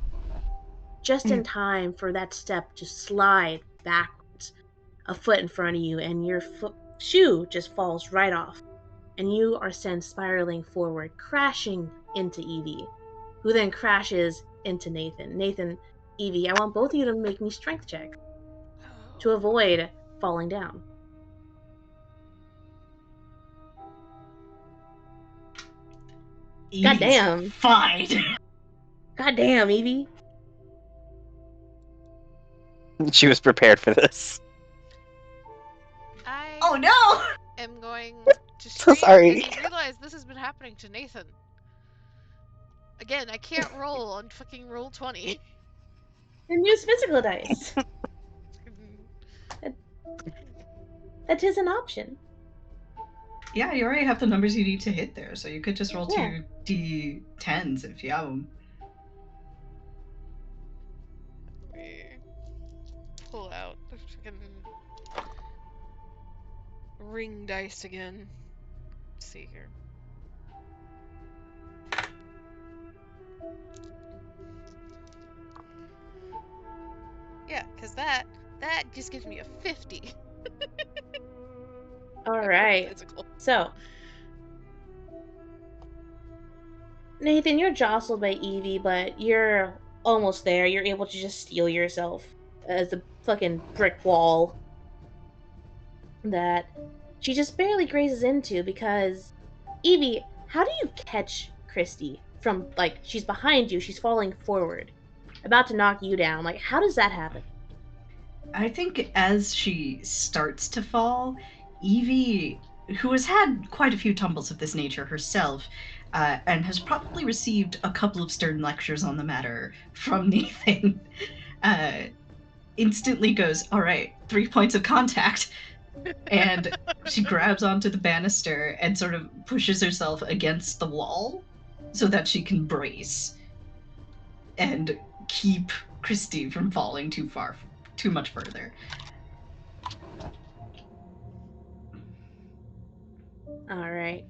just in time for that step to slide backwards a foot in front of you, and your shoe just falls right off, and you are sent spiraling forward, crashing into Evie, who then crashes into Nathan. Nathan, Evie, I want both of you to make me strength checks to Oh. avoid falling down. Evie's Goddamn. fine. Goddamn, Evie. She was prepared for this. I Oh no! am going to So scream sorry. and realize this has been happening to Nathan. Again, I can't roll on fucking roll 20. And use physical dice. That is an option. Yeah, you already have the numbers you need to hit there, so you could just roll Yeah. 2d10s if you have them. Let me pull out the fucking ring dice again. Let's see here. Yeah, because that just gives me a 50. All On right. physical. So, Nathan, you're jostled by Evie, but you're almost there. You're able to just steel yourself as a fucking brick wall that she just barely grazes into because, Evie, how do you catch Christy from, like, she's behind you, she's falling forward, about to knock you down? Like, how does that happen? I think as she starts to fall, Evie, who has had quite a few tumbles of this nature herself, and has probably received a couple of stern lectures on the matter from Nathan, uh, instantly goes, "All right, 3 points of contact." And she grabs onto the banister and sort of pushes herself against the wall so that she can brace and keep Christy from falling too much further. All right.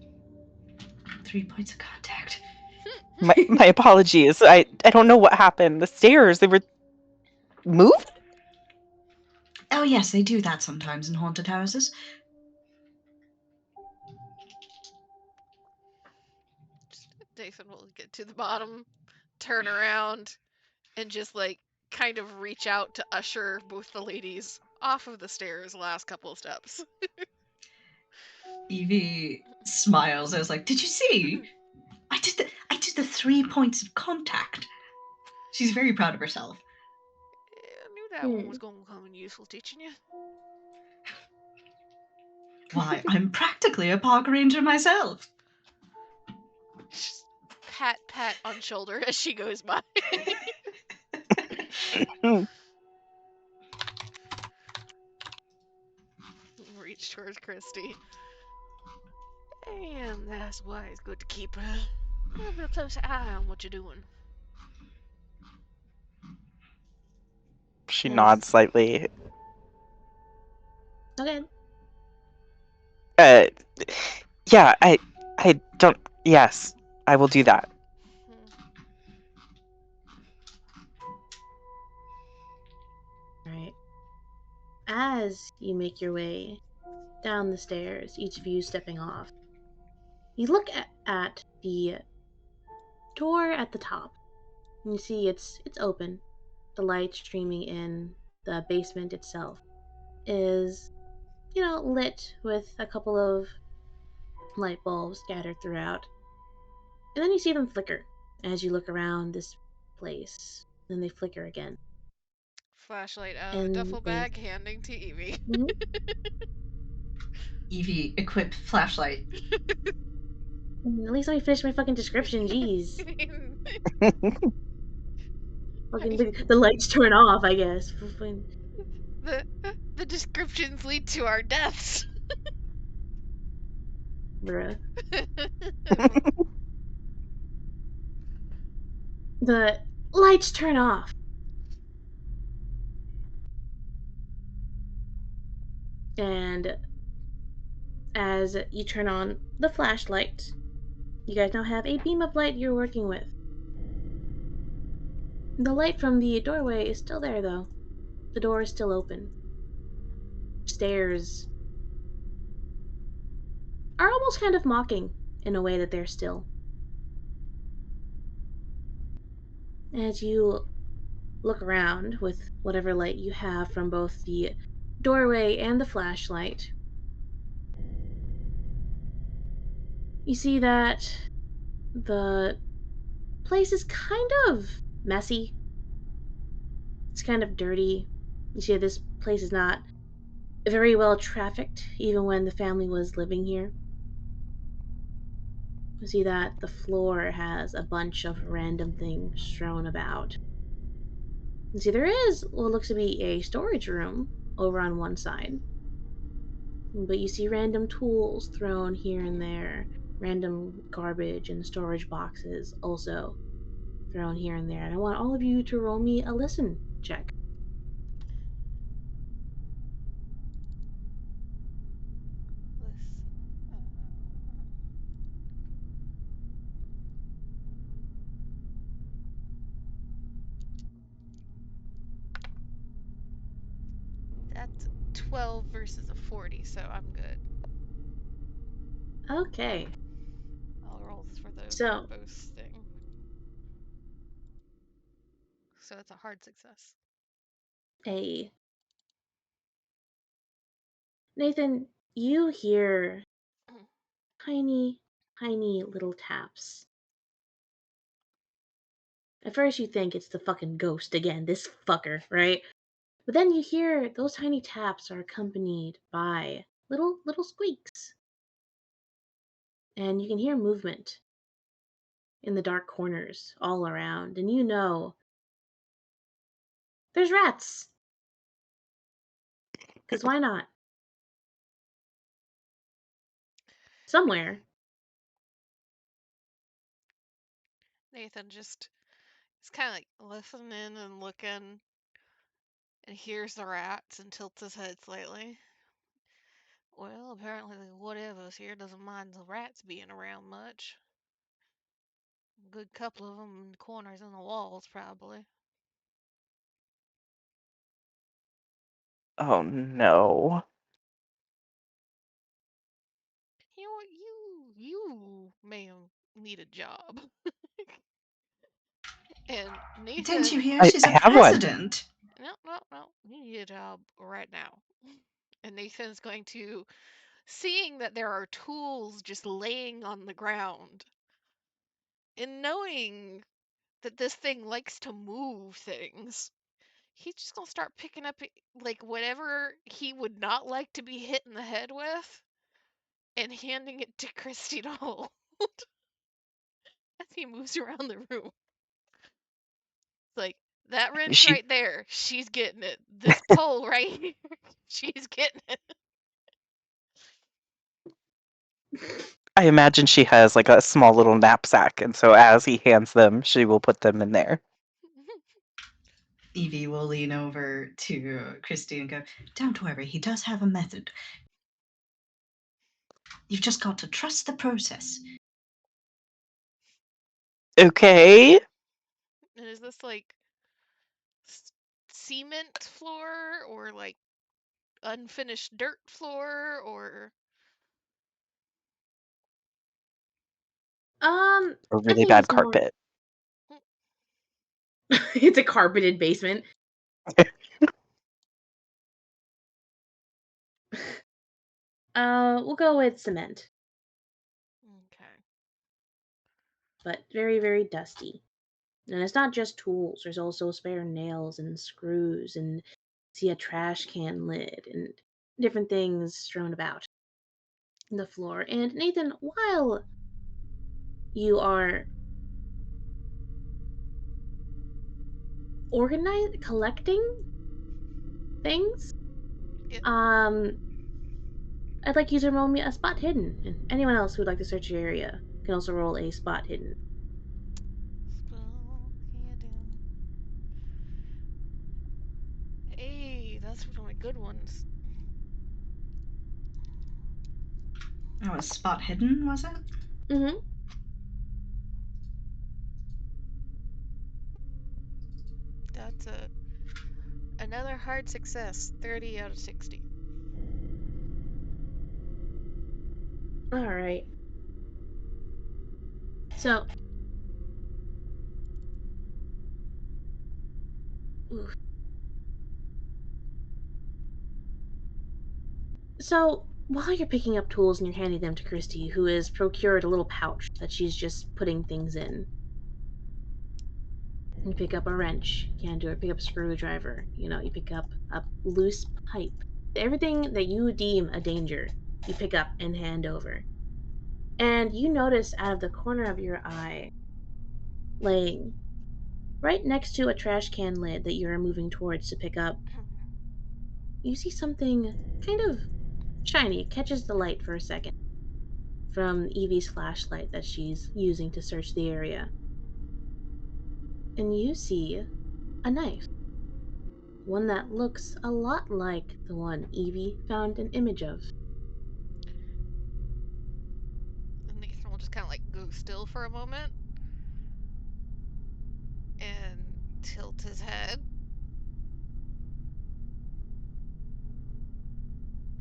3 points of contact. My apologies. I don't know what happened. The stairs, they were moved? Oh yes, they do that sometimes in haunted houses. Nathan will get to the bottom, turn around, and just like kind of reach out to usher both the ladies off of the stairs the last couple of steps. Evie smiles. I was like, "Did you see? I did the 3 points of contact." She's very proud of herself. I knew that one was going to come in useful teaching you. Why, I'm practically a park ranger myself. Just pat on shoulder as she goes by. Reach towards Christy. And that's why it's good to keep a little bit close eye on what you're doing. She Yes. nods slightly. Okay. Yeah, I don't. Yes, I will do that. All right. As you make your way down the stairs, each of you stepping off, you look at the door at the top. And you see it's open. The light streaming in. The basement itself is, lit with a couple of light bulbs scattered throughout. And then you see them flicker as you look around this place. Then they flicker again. Flashlight out of the And duffel they. bag, handing to Evie. Mhm. Evie equipped flashlight. At least let me finish my fucking description. Jeez. Fucking the lights turn off, I guess. the descriptions lead to our deaths. Bruh. The lights turn off. And as you turn on the flashlight, you guys now have a beam of light you're working with. The light from the doorway is still there, though. The door is still open. Stairs are almost kind of mocking in a way that they're still. As you look around with whatever light you have from both the doorway and the flashlight, you see that The place is kind of messy. It's kind of dirty. You see, this place is not very well trafficked, even when the family was living here. You see that the floor has a bunch of random things strewn about. You see, there is what looks to be a storage room over on one side, but you see random tools thrown here and there, random garbage and storage boxes also thrown here and there. And I want all of you to roll me a listen check. Listen. That's 12 versus a 40, so I'm good. Okay, I'll roll for the so verbose thing. So it's a hard success. a Nathan, you hear tiny, tiny little taps. At first, you think it's the fucking ghost again, this fucker, right? But then you hear those tiny taps are accompanied by little squeaks, and you can hear movement in the dark corners all around, and you know there's rats. Cause why not? Somewhere. Nathan just is kind of like listening and looking and hears the rats and tilts his head slightly. Well, apparently whatever's here doesn't mind the rats being around much. A good couple of them in the corners and the walls, probably. Oh no. You know what? You, ma'am, need a job. And Didn't you Nathan, hear? I, She's I a have one. president. no, you need a job right now. And Nathan's going to, seeing that there are tools just laying on the ground, and knowing that this thing likes to move things, he's just gonna start picking up like whatever he would not like to be hit in the head with and handing it to Christy to hold as he moves around the room. It's like, that wrench She, right there, she's getting it. This pole right here, she's getting it. I imagine she has like a small little knapsack, and so as he hands them, she will put them in there. Evie will lean over to Christy and go, "Don't worry, he does have a method. You've just got to trust the process." Okay. And is this like cement floor or like unfinished dirt floor or A I really think bad it's more. carpet. It's a carpeted basement. We'll go with cement, okay. but very, very dusty. And it's not just tools. There's also spare nails and screws, and see a trash can lid and different things strewn about the floor. And Nathan, while you are collecting things, Yep. um, I'd like you to roll me a spot hidden. And anyone else who would like to search your area can also roll a spot hidden. Spell hidden. Hey, that's one of my good ones. Oh, a spot hidden, was it? Mm-hmm. That's another hard success. 30 out of 60. All right. So, oof. So while you're picking up tools and you're handing them to Christy, who has procured a little pouch that she's just putting things in. You pick up a wrench, you can't do it. Pick up a screwdriver, you pick up a loose pipe. Everything that you deem a danger, you pick up and hand over. And you notice out of the corner of your eye, laying right next to a trash can lid that you're moving towards to pick up, you see something kind of shiny. It catches the light for a second from Evie's flashlight that she's using to search the area. And you see a knife. One that looks a lot like the one Evie found an image of. And Nathan will just kind of like go still for a moment and tilt his head.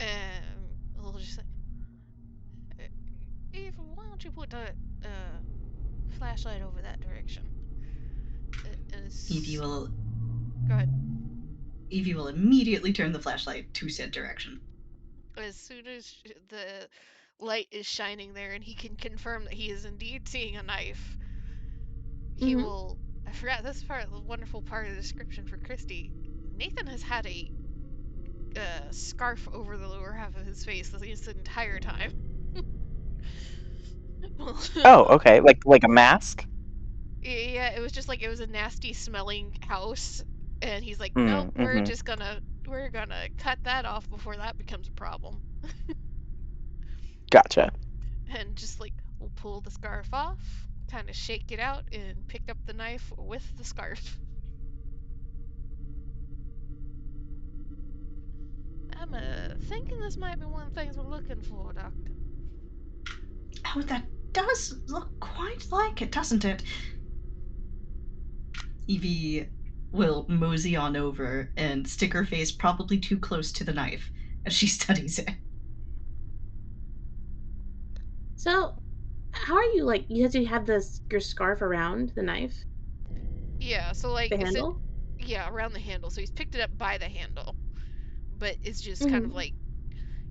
And he'll just say, Eve, why don't you put the flashlight over that direction? Evie will Go ahead. Evie will immediately turn the flashlight to said direction. As soon as the light is shining there and he can confirm that he is indeed seeing a knife, he Mm-hmm. will. I forgot this part, the wonderful part of the description for Christy. Nathan has had a scarf over the lower half of his face this entire time. Oh, okay. Like a mask? Yeah, it was just like it was a nasty smelling house, and he's like, nope, Mm-hmm. we're gonna cut that off before that becomes a problem. Gotcha. And just like we'll pull the scarf off, kind of shake it out, and pick up the knife with the scarf. I'm thinking this might be one of the things we're looking for, Doctor. Oh, that does look quite like it, doesn't it? Evie will mosey on over and stick her face probably too close to the knife as she studies it. So, how are you, like, you have to have your scarf around the knife, Yeah, so like the I said, handle? yeah, around the handle. So he's picked it up by the handle, but it's just kind of Mm-hmm. like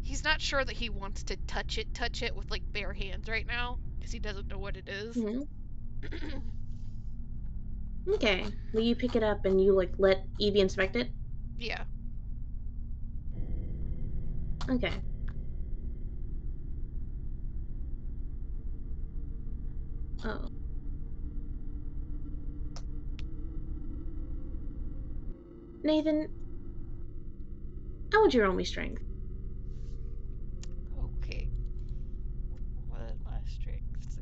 he's not sure that he wants to touch it with like bare hands right now because he doesn't know what it is. Mm-hmm. Okay. Will you pick it up and you, like, let Evie inspect it? Yeah. Okay. Oh. Nathan, how would you roll me strength? Okay. What is my strength?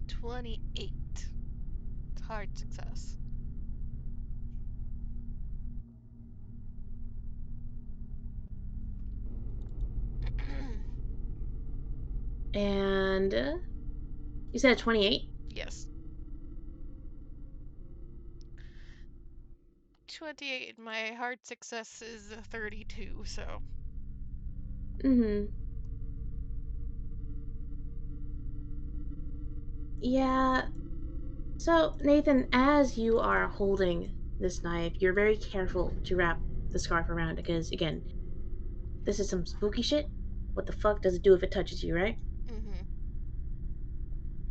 28. It's hard success. And you said 28? Yes. 28. My hard success is a 32, so. Mm-hmm. Yeah. So, Nathan, as you are holding this knife, you're very careful to wrap the scarf around it because, again, this is some spooky shit. What the fuck does it do if it touches you, right? Mm-hmm.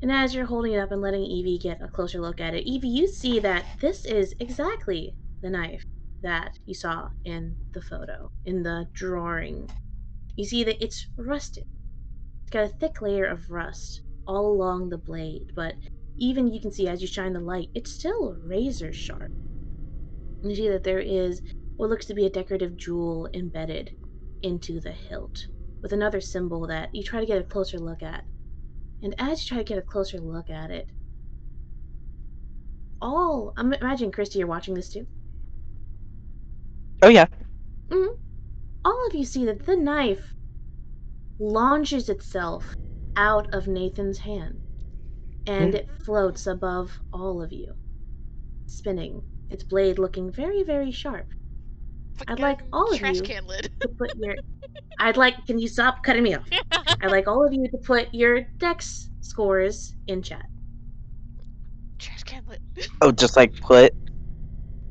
And as you're holding it up and letting Evie get a closer look at it, Evie, you see that this is exactly the knife that you saw in the photo, in the drawing. You see that it's rusted. It's got a thick layer of rust all along the blade, but even you can see as you shine the light, it's still razor sharp. You see that there is what looks to be a decorative jewel embedded into the hilt, with another symbol that you try to get a closer look at. And as you try to get a closer look at it, I'm imagining Christy, you're watching this too. Oh yeah. Mm-hmm. All of you see that the knife launches itself out of Nathan's hand, and it floats above all of you, spinning, its blade looking very, very sharp. I'd like Fucking all of trash you can lid. to put your. Can you stop cutting me off? I'd like all of you to put your dex scores in chat. Trash can lid. Oh, just like put.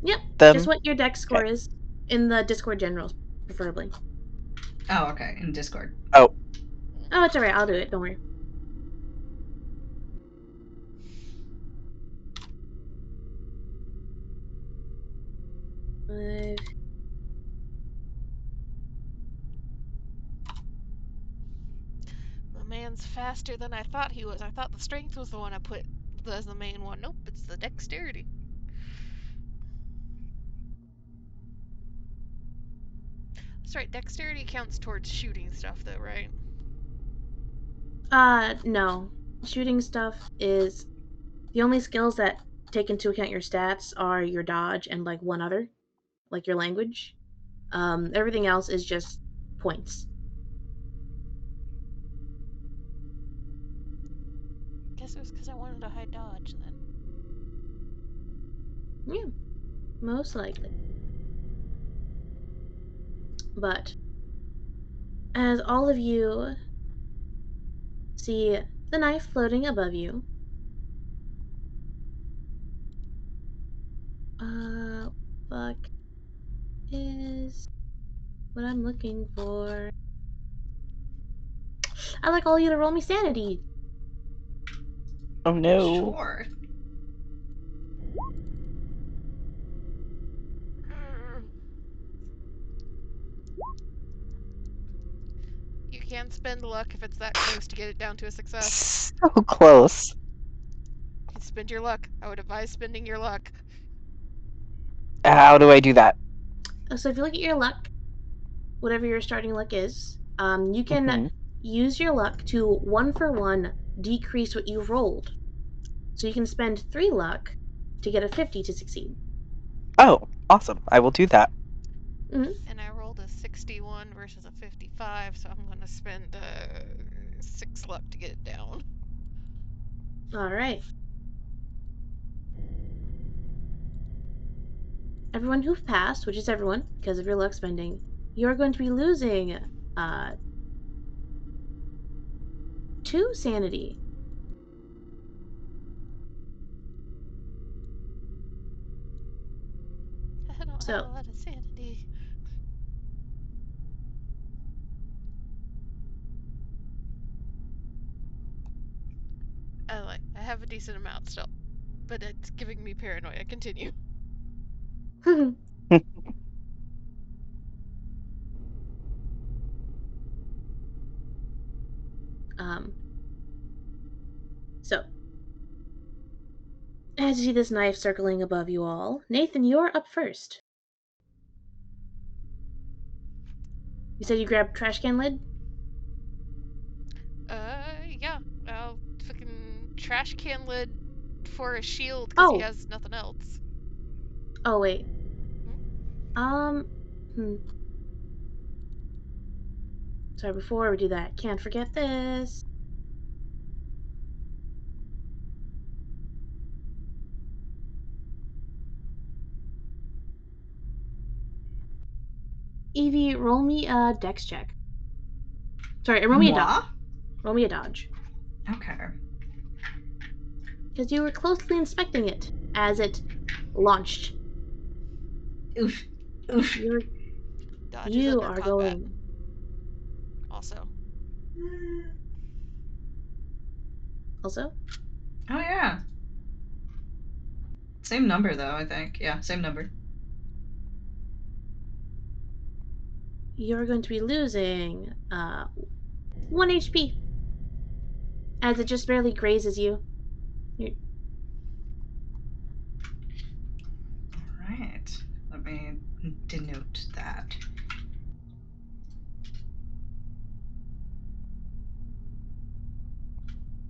Yep. them? Just what your dex score Okay. is in the Discord generals, preferably. Oh, okay. In Discord. Oh, Oh, it's alright. I'll do it. Don't worry. Five. The man's faster than I thought he was. I thought the strength was the one I put as the main one. Nope, it's the dexterity. That's right, dexterity counts towards shooting stuff, though, right? No. Shooting stuff is the only skills that take into account your stats are your dodge and like one other, like your language. Everything else is just points. Guess it was because I wanted a high dodge then. Yeah, most likely. But as all of you see the knife floating above you, fuck is what I'm looking for. I'd like all of you to roll me sanity. oh no. Sure. You can spend luck if it's that close to get it down to a success. So close. You can spend your luck. I would advise spending your luck. How do I do that? So if you look at your luck, whatever your starting luck is, you can Hmm. use your luck to 1 for 1 decrease what you rolled. So you can spend 3 luck to get a 50 to succeed. Oh, awesome. I will do that. Mm-hmm. And I rolled a 61 versus a 55, so I'm going to spend 6 luck to get it down. All right. Everyone who passed, which is everyone, because of your luck spending, you're going to be losing 2 sanity. I don't have So, a lot of sanity. I have a decent amount still, but it's giving me paranoia. Continue. um, so as you see this knife circling above you all, Nathan, you're up first. You said you grabbed trash can lid? Yeah. I'll fucking trash can lid for a shield because he Oh, has nothing else. oh wait. Hmm? Um, hmm. Sorry, before we do that, can't forget this. Evie, roll me a dex check. Sorry, roll me a dodge. Moi? Roll me a dodge. Okay. Because you were closely inspecting it as it launched. Oof. Oof. Dodge is You under are combat. going. Also. Also, Oh, yeah. Same number, though, I think. Yeah, same number. you're going to be losing 1 HP as it just barely grazes you. You're, All right. Let me denote that.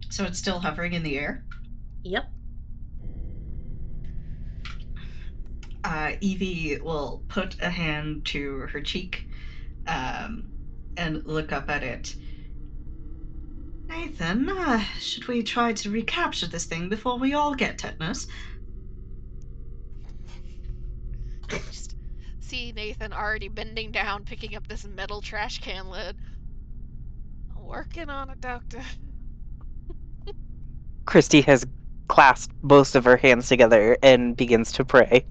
So it's still hovering in the air? yep. Evie will put a hand to her cheek um, and look up at it. Nathan, should we try to recapture this thing before we all get tetanus? Just see Nathan already bending down, picking up this metal trash can lid. Working on it, Doctor. Christy has clasped both of her hands together and begins to pray.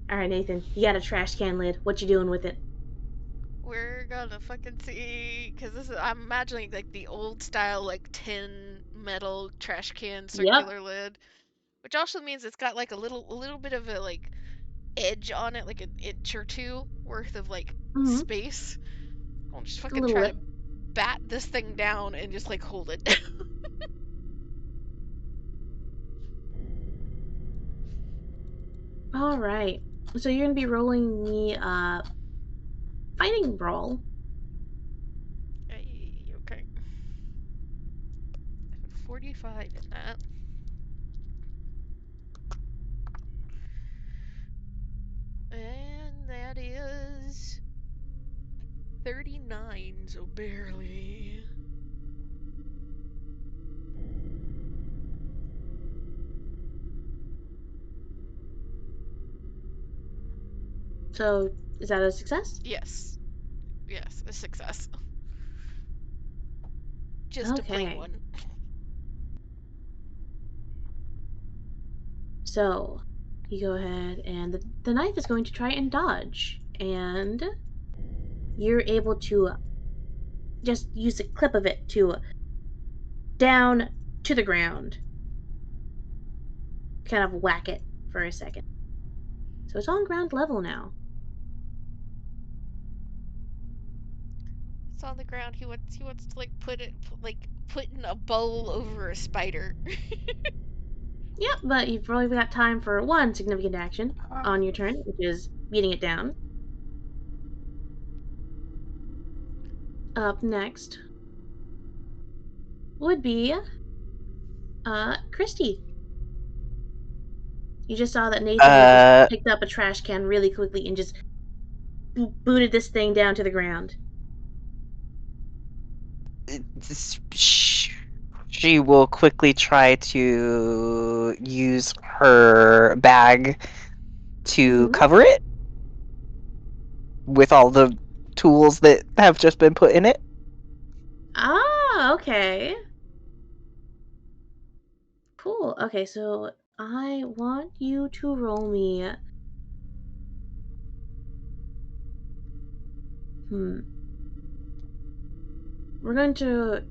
All right, Nathan, you got a trash can lid. What you doing with it? We're gonna fucking see, because this is, I'm imagining like the old style, like tin metal trash can Yep. circular lid, which also means it's got like a little bit of a like edge on it, like an inch or two worth of like Mm-hmm. space. I'll just A fucking little try lip. to bat this thing down and just like hold it. All right. So you're gonna be rolling me fighting brawl. Okay. 45 in that. And that is 39, so barely. So is that a success? Yes. Yes, a success. Just a plain Okay. one. So you go ahead, and the knife is going to try and dodge, and you're able to just use a clip of it to down to the ground, kind of whack it for a second. So it's on ground level now. It's on the ground. He wants to like put in a bowl over a spider. Yep, but you've only got time for one significant action on your turn, which is beating it down. Up next would be Christy. You just saw that Nathan had just Uh, picked up a trash can really quickly and just booted this thing down to the ground. she will quickly try to use her bag to Mm-hmm. cover it with all the tools that have just been put in it. Ah, okay. Cool. Okay, so I want you to roll me. Hmm. We're going to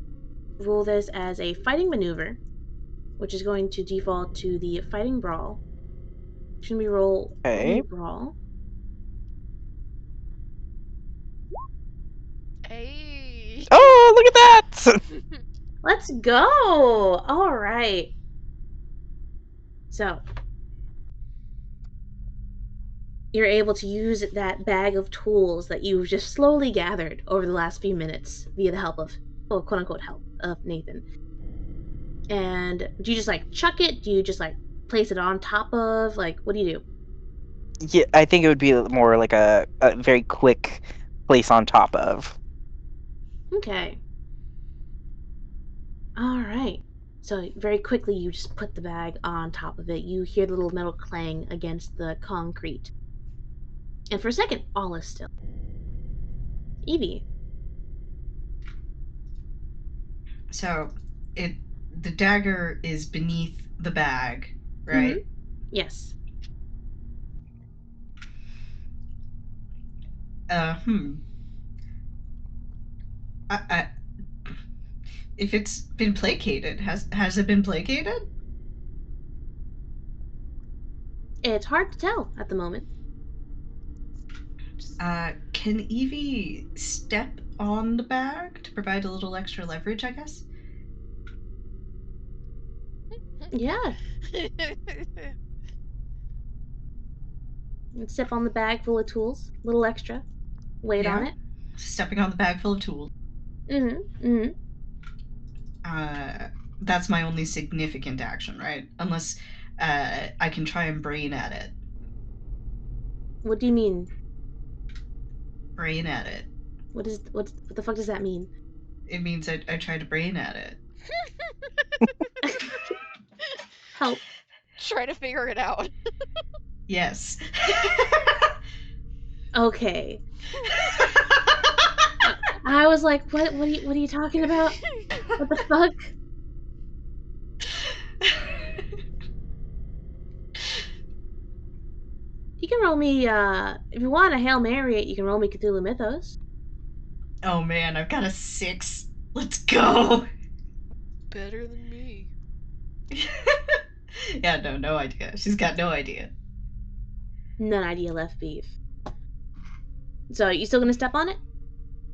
rule this as a fighting maneuver, which is going to default to the fighting brawl. Should we roll me Okay. brawl? Hey. Oh, look at that! Let's go! All right. So you're able to use that bag of tools that you've just slowly gathered over the last few minutes via the help of, well, quote unquote, help of Nathan. And do you just like chuck it? Do you just like place it on top of? Like, what do you do? Yeah, I think it would be more like a very quick place on top of. Okay. All right. So very quickly, you just put the bag on top of it. You hear the little metal clang against the concrete. And for a second, all is still. Evie. So it the dagger is beneath the bag, Mm-hmm. right? Yes. Uh hmm. I if it's been placated, has it been placated? It's hard to tell at the moment. Can Evie step on the bag to provide a little extra leverage, I guess? Yeah. And step on the bag full of tools. Little extra. Weight on Yeah. it. Stepping on the bag full of tools. Mm-hmm. Mm-hmm. Uh, that's my only significant action, right? Unless I can try and brain at it. What do you mean? Brain at it. What the fuck does that mean? It means I try to brain at it. Help. Try to figure it out. Yes. Okay. I was like, what are you talking about? What the fuck? You can roll me, if you want a Hail Mary it, you can roll me Cthulhu Mythos. Oh man, I've got a 6. Let's go. Better than me. Yeah, no idea. She's got no idea. None idea left beef. So, you still gonna step on it?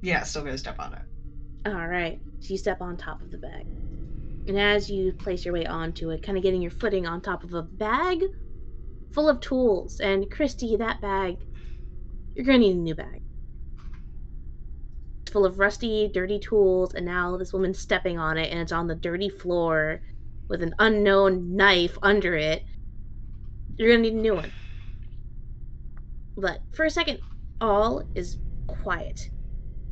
Yeah, still gonna step on it. Alright. So you step on top of the bag. And as you place your way onto it, kind of getting your footing on top of a bag full of tools. And Christy, that bag, you're gonna need a new bag. It's full of rusty, dirty tools, and now this woman's stepping on it, and it's on the dirty floor with an unknown knife under it. You're gonna need a new one. But for a second, all is quiet.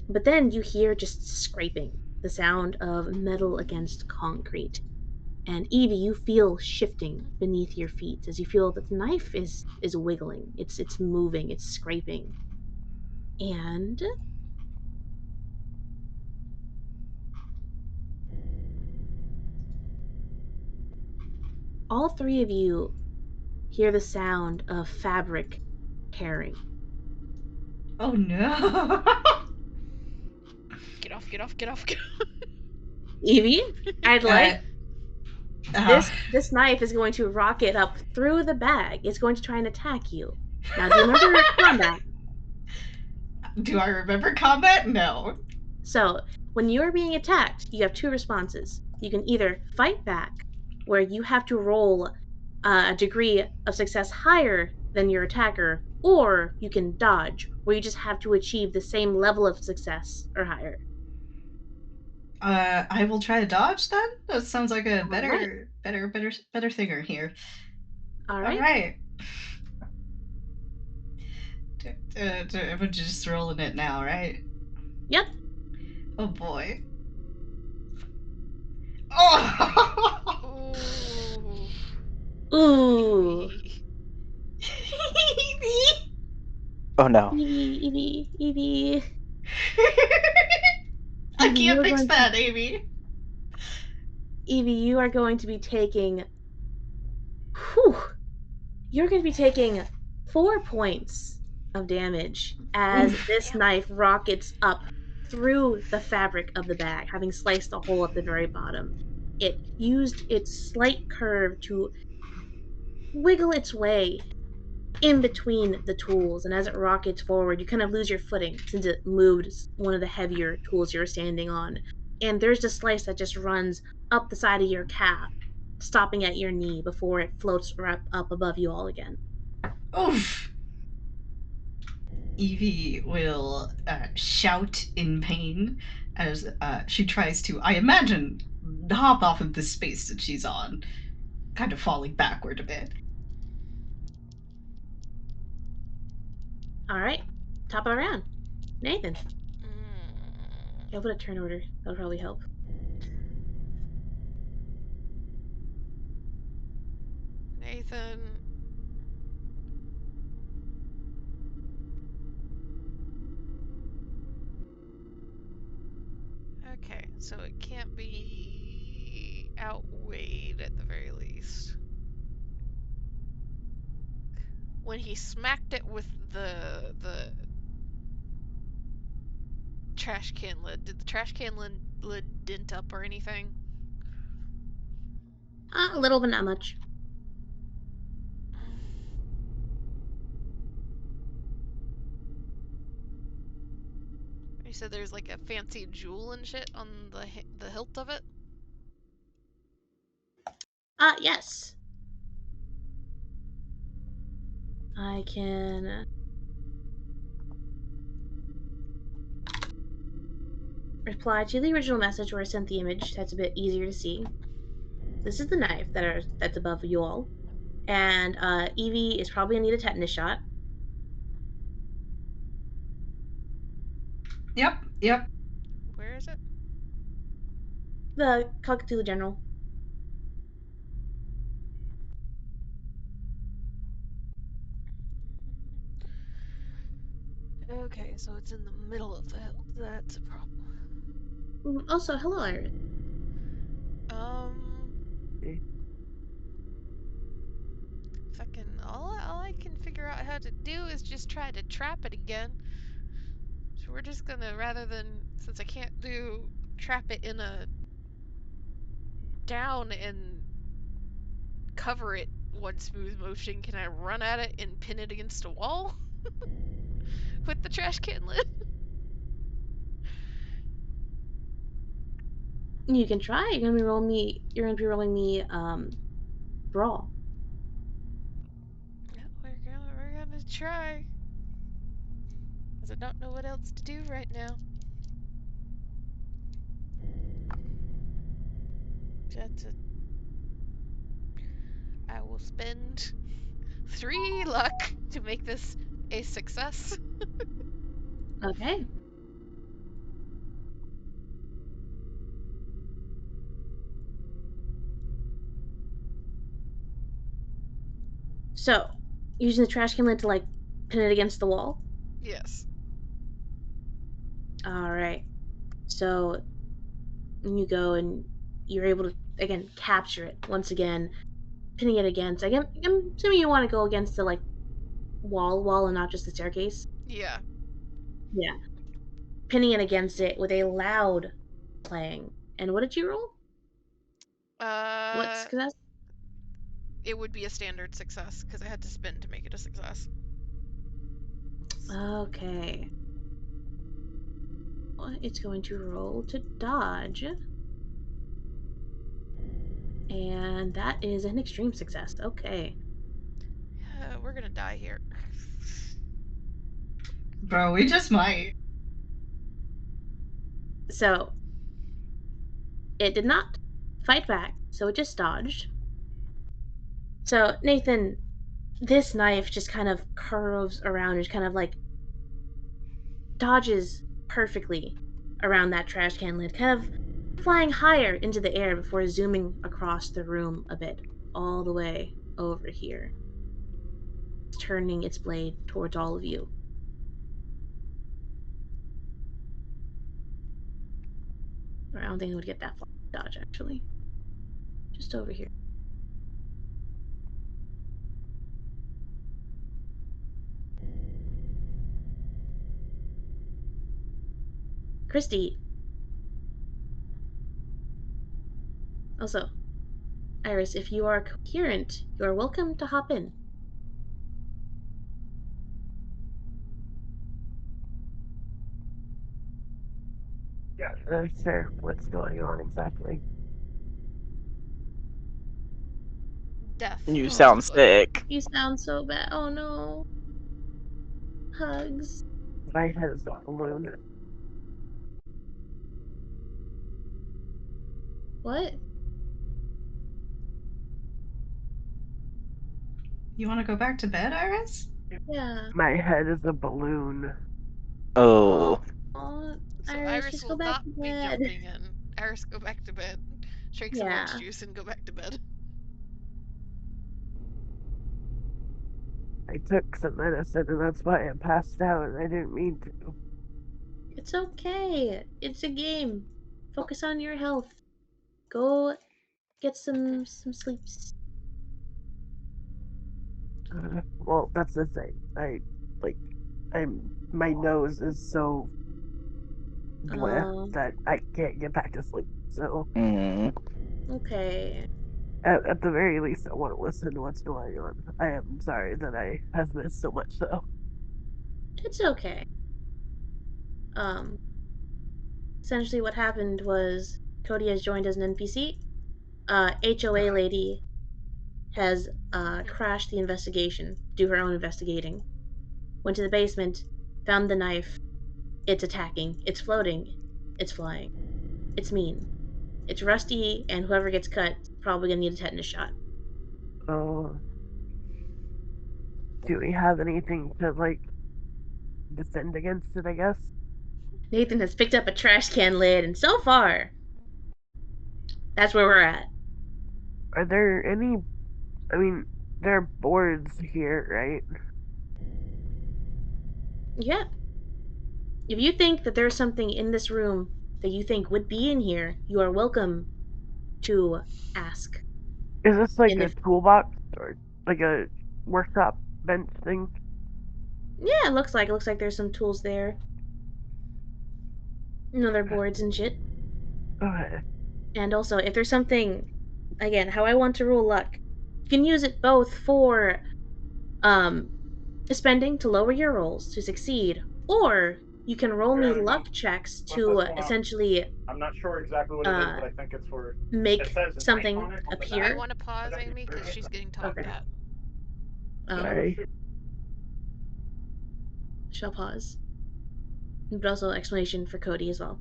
But then you hear just scraping, the sound of metal against concrete. And Evie, you feel shifting beneath your feet as you feel that the knife is wiggling. It's moving, it's scraping. And all three of you hear the sound of fabric tearing. Oh no. Get off, get off, get off, get off. Evie, I'd like uh, this knife is going to rocket up through the bag. It's going to try and attack you. Now, do you remember combat? do I remember combat? No. So, when you are being attacked, you have two responses. You can either fight back, where you have to roll a degree of success higher than your attacker, or you can dodge, where you just have to achieve the same level of success or higher. I will try to dodge then. That sounds like a All right. better thinger here. All All right. right. We're just rolling it now, right? Yep. Oh boy. Oh. Ooh. Ooh. Oh no. Evie. I Evie, you can't are fix going that, Amy. Evie, you are going to be taking. Whew, you're going to be taking 4 points of damage as Oof. this knife rockets up through the fabric of the bag, having sliced a hole at the very bottom. It used its slight curve to wiggle its way in between the tools, and as it rockets forward, you kind of lose your footing since it moved one of the heavier tools you're standing on. And there's a slice that just runs up the side of your calf, stopping at your knee before it floats up above you all again. Oof. Evie will shout in pain as she tries to, I imagine, hop off of the space that she's on, kind of falling backward a bit. All right, top of the round. Nathan. Mm. I'll put a turn order. That'll probably help. Nathan. Okay, so it can't be outweighed at the very least. When he smacked it with the trash can lid, did the trash can lid dent up or anything? A little, but not much. You said there's like a fancy jewel and shit on the hilt of it? Yes. I can reply to the original message where I sent the image. That's a bit easier to see. This is the knife that's above you all. And Evie is probably gonna need a tetanus shot. Yep. Where is it? The Cthulhu General. Okay, so it's in the middle of the hilt. That's a problem. Also, hello, Iris. Fucking all I can figure figure out how to do is just try to trap it again. So we're just gonna, rather than, since I can't trap it in a down and cover it one smooth motion, can I run at it and pin it against a wall with the trash can lid? You can try. You're gonna be rolling me brawl. Yeah, we're gonna try. Because I don't know what else to do right now. I will spend 3 luck to make this a success. Okay. So, using the trash can lid to like pin it against the wall. Yes. All right. So you go and you're able to again capture it once again, pinning it against. I'm assuming you want to go against the like wall and not just the staircase. Yeah. Yeah. Pinning it against it with a loud clang. And what did you roll? What Uh, success? it would be a standard success because I had to spin to make it a success. Okay. Well, it's going to roll to dodge. And that is an extreme success. Okay. We're gonna die here. Bro, we just might. So it did not fight back, so it just dodged. So Nathan, this knife just kind of curves around, just kind of like dodges perfectly around that trash can lid, kind of flying higher into the air before zooming across the room a bit, all the way over here, turning its blade towards all of you. Or I don't think it would get that far dodge actually. Just over here. Christy. Also, Iris, if you are coherent, you are welcome to hop in. Yeah, sure. What's going on exactly? Death, You Oh, sound most likely. sick. you sound so bad. Oh no. Hugs. My head is a balloon. What? You want to go back to bed, Iris? Yeah. My head is a balloon. Oh. Oh, So Iris, Iris just will go back not to be bed. jumping in. Iris, go back to bed. Drink some orange Yeah. juice and go back to bed. I took some medicine and that's why I passed out and I didn't mean to. It's okay. It's a game. Focus on your health. Go get some sleeps. Well, that's the thing. Like my nose is so bleh Um, that I can't get back to sleep. So okay. at the very least I want to listen to what's going on. I am sorry that I have missed so much though. It's okay. Um, essentially what happened was Cody has joined as an NPC. HOA lady has crashed the investigation, do her own investigating. Went to the basement, found the knife. It's attacking. It's floating. It's flying. It's mean. It's rusty, and whoever gets cut is probably gonna need a tetanus shot. Oh, do we have anything to like defend against it, I guess? Nathan has picked up a trash can lid, and so far, that's where we're at. Are there any I mean, there are boards here, right? Yeah. If you think that there's something in this room that you think would be in here, you are welcome to ask. Is this like And a if toolbox or like a workshop? bench thing? Yeah, it looks like there's some tools there. And other boards and shit. Okay. And also, if there's something, again, how I want to rule luck, you can use it both for um spending to lower your rolls to succeed, or you can roll me luck checks to essentially I'm not sure exactly what it is, uh but I think it's for. make It says knife something on it on the You may appear. want to pause, Amy, because she's getting talked Okay. at. Sorry. Shall pause. But also explanation for Cody as well.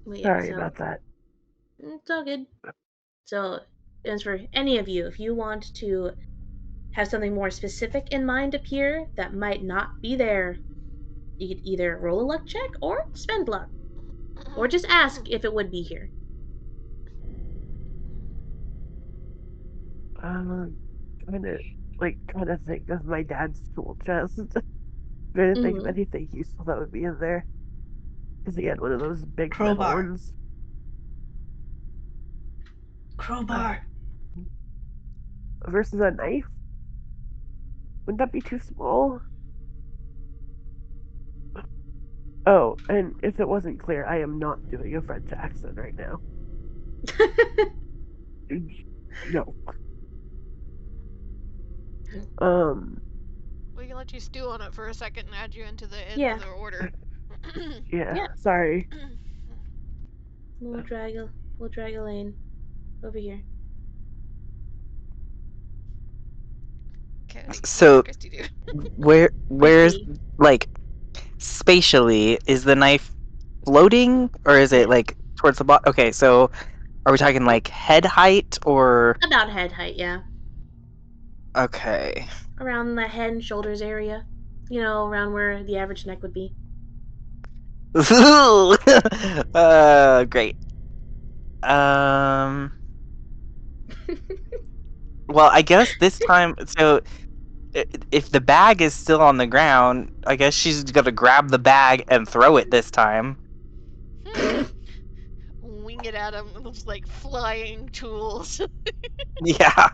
But yeah, Sorry so about that. it's all good. So, as for any of you, if you want to have something more specific in mind appear that might not be there, you could either roll a luck check or spend luck, or just ask if it would be here. Trying to think of my dad's tool chest. Trying to think of Mm-hmm. anything useful that would be in there. Because he had one of those big metal Crowbar. ones. Crowbar. Versus a knife? Wouldn't that be too small? Oh, and if it wasn't clear, I am not doing a French accent right now. No. We can let you stew on it for a second and add you into the Yeah. order. Yeah, Yeah. sorry. We'll drag a lane over here. Okay, what So does Christy do? where's Christy. like spatially is the knife floating or is it Yes. like towards the bottom? Okay, so are we talking like head height or About head height, yeah. okay? Around the head and shoulders area. You know, around where the average neck would be. Great. Um, well, I guess this time, so if the bag is still on the ground, I guess she's gonna grab the bag and throw it this time. Wing it at him with those like flying tools. Yeah.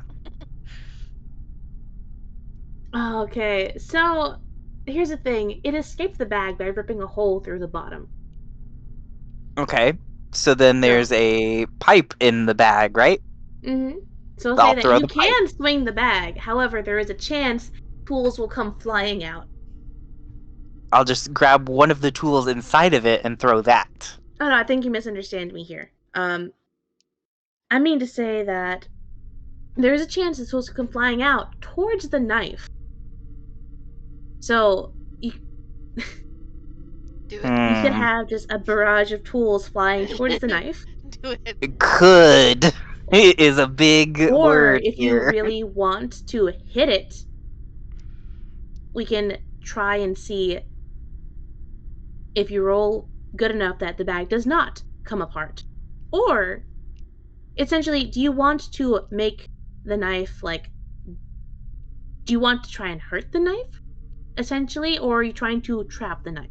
Okay, so here's the thing. It escaped the bag by ripping a hole through the bottom. Okay. So then So, there's a pipe in the bag, right? mm-hmm. So I'll say I'll that throw you the pipe. can swing the bag. However, there is a chance tools will come flying out. I'll just grab one of the tools inside of it and throw that. Oh no, I think you misunderstand me here. I mean to say that there is a chance the tools will come flying out towards the knife. So Do it. you could Hmm. have just a barrage of tools flying towards the knife. Do it. Could is a big Or word if you here. really want to hit it, we can try and see if you roll good enough that the bag does not come apart. Or essentially, do you want to make the knife like do you want to try and hurt the knife essentially, or are you trying to trap the knife?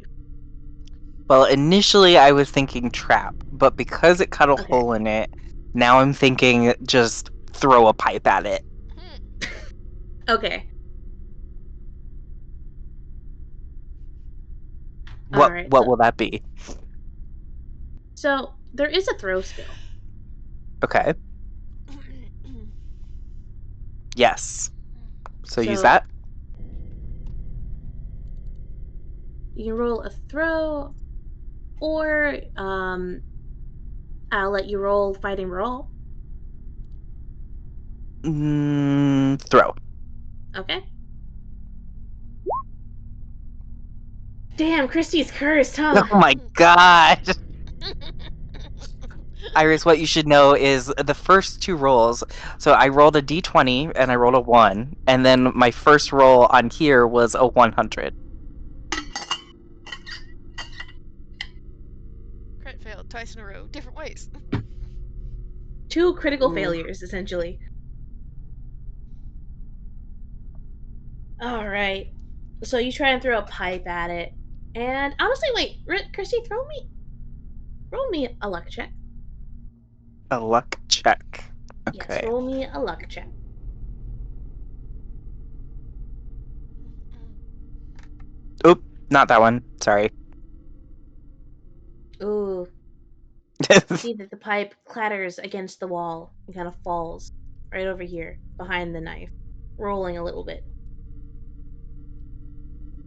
Well, initially I was thinking trap, but because it cut a Okay. hole in it, now I'm thinking just throw a pipe at it. Okay. What Alright, what so will that be? there is a throw skill. Okay. Yes. So use So that. you can roll a throw, or I'll let you roll fighting roll. Throw. Okay. Damn, Christy's cursed, huh? Oh my god. Iris, what you should know is the first two rolls. So I rolled a d20 and I rolled a 1, and then my first roll on here was a 100. Crit failed twice in a row, different ways. 2 critical Ooh. failures, essentially. All right. So you try and throw a pipe at it, and honestly, wait, Christy, roll me a luck check. A luck check. Yes, Okay. roll me a luck check. Oop, not that one. Sorry. Ooh, see that the pipe clatters against the wall and kind of falls right over here behind the knife, rolling a little bit.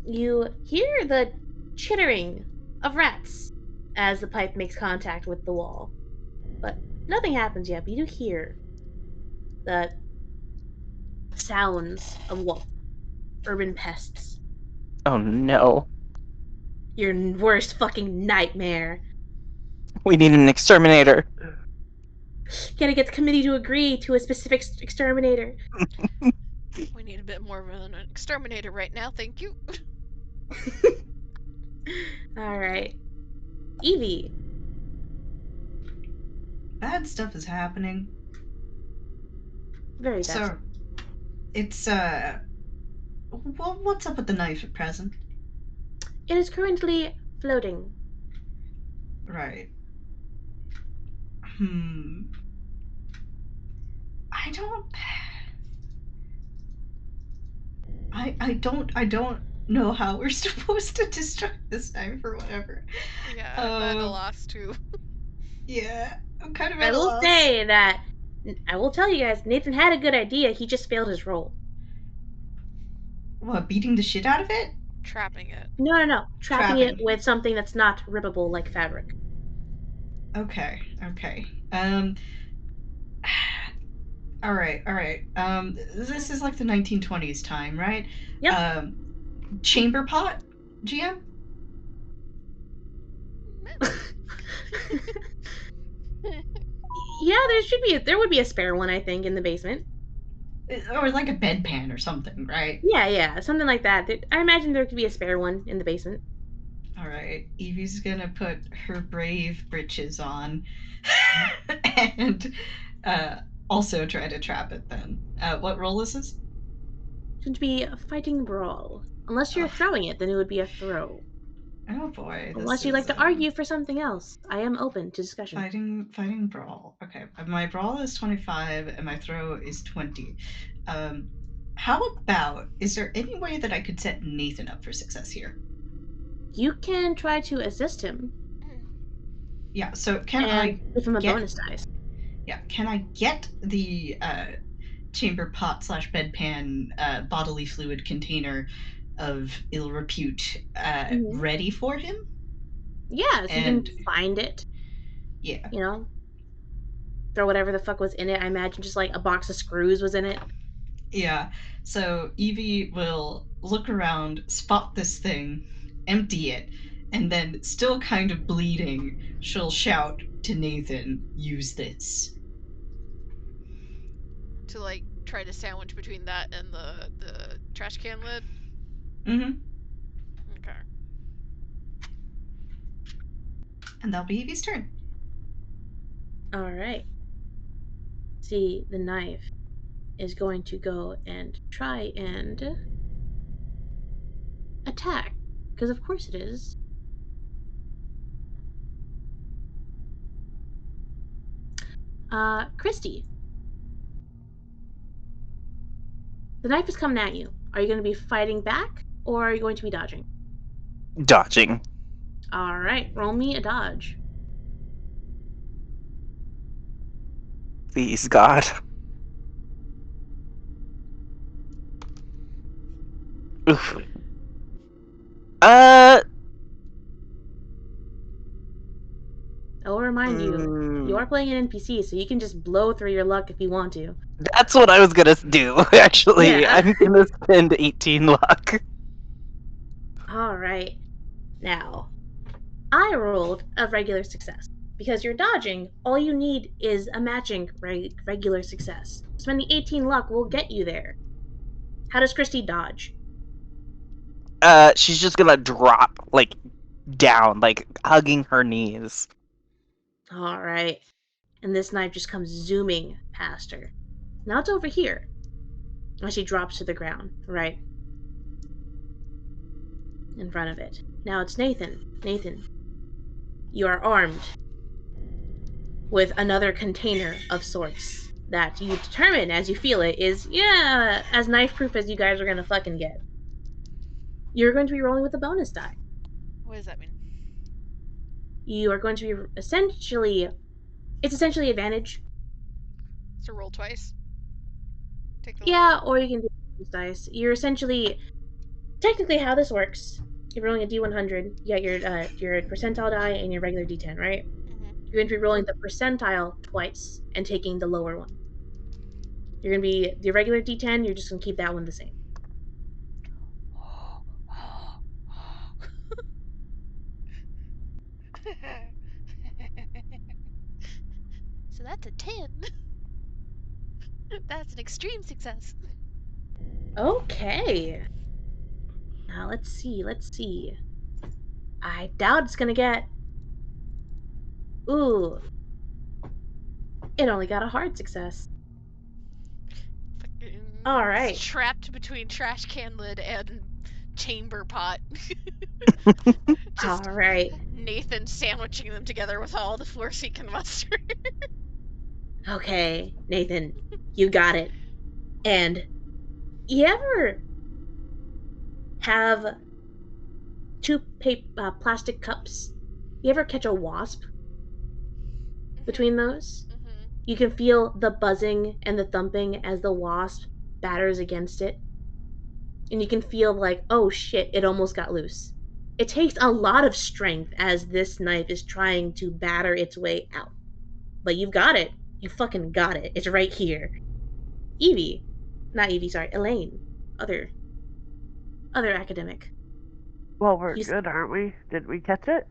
You hear the chittering of rats as the pipe makes contact with the wall, but nothing happens yet. But you do hear the sounds of urban pests. Oh no. Your worst fucking nightmare. We need an exterminator. Gotta get the committee to agree to a specific exterminator. We need a bit more of an exterminator right now, thank you. Alright. Evie. Bad stuff is happening. Very bad. So, it's, what's up with the knife at present? It is currently floating. Right. I don't. I don't know how we're supposed to destruct this knife or whatever. Yeah, I'm at a loss too. Yeah, I'm kind of I at a will loss. say that I will tell you guys, Nathan had a good idea. He just failed his roll. What, beating the shit out of it? Trapping it. No. Trapping it with something that's not rippable like fabric. Okay. Alright. This is like the 1920s time, right? Yep. Chamber pot, GM? Yeah, there would be a spare one, I think, in the basement. Or like a bedpan or something, right? Yeah, something like that. I imagine there could be a spare one in the basement. Alright, Evie's gonna put her brave britches on and also try to trap it then. What roll is this? It's going to be a fighting brawl. Unless you're Oh, throwing it, then it would be a throw. oh boy, Unless this you'd is like to argue for something else, I am open to discussion. fighting brawl. Okay, my brawl is 25 and my throw is 20. How about, is there any way that I could set Nathan up for success here? You can try to assist him. Yeah, so can and I give him a get bonus dice? Yeah, can I get the chamber pot slash bedpan bodily fluid container of ill repute ready for him? Yeah, so you can find it. Yeah. You know, throw whatever the fuck was in it. I imagine just like a box of screws was in it. Yeah. So Evie will look around, spot this thing, empty it, and then, still kind of bleeding, she'll shout to Nathan, "Use this." To like try to sandwich between that and the trash can lid. Mm-hmm. Okay. And that'll be Evie's turn. All right. See, the knife is going to go and try and attack, because of course it is. Christy, the knife is coming at you. Are you going to be fighting back, or are you going to be dodging? Dodging. All right, roll me a dodge. Please, God. Oof. I will remind you, you are playing an NPC, so you can just blow through your luck if you want to. That's what I was gonna do, actually. Yeah. I'm gonna spend 18 luck. All right. Now, I rolled a regular success. Because you're dodging, all you need is a matching regular success. Spending 18 luck will get you there. How does Christy dodge? She's just gonna drop, like, down, like, hugging her knees. All right. And this knife just comes zooming past her. Now it's over here. And she drops to the ground, right? in front of it. Now it's Nathan. Nathan, you are armed with another container of sorts that you determine as you feel it is, yeah, as knife proof as you guys are gonna fucking get. You're going to be rolling with a bonus die. What does that mean? You are going to be essentially, it's essentially advantage. So roll twice. Take the lower Yeah, one. or you can do bonus dice. You're essentially, technically how this works, you're rolling a d100, you got your percentile die and your regular d10, right? Mm-hmm. You're going to be rolling the percentile twice and taking the lower one. You're going to be the regular d10, you're just going to keep that one the same. So that's a 10. That's an extreme success. Okay. Now let's see. I doubt it's gonna get. Ooh. It only got a hard success. Alright. It's trapped between trash can lid and chamber pot. Just Alright. Nathan sandwiching them together with all the force he can muster. Okay, Nathan, you got it. And you ever have two plastic cups? You ever catch a wasp between those? Mm-hmm. You can feel the buzzing and the thumping as the wasp batters against it. And you can feel like, oh shit, it almost got loose. It takes a lot of strength as this knife is trying to batter its way out. But you've got it. You fucking got it. It's right here. Evie. Not Evie, sorry. Elaine. Other academic. Well, we're You, good, aren't we? Did we catch it?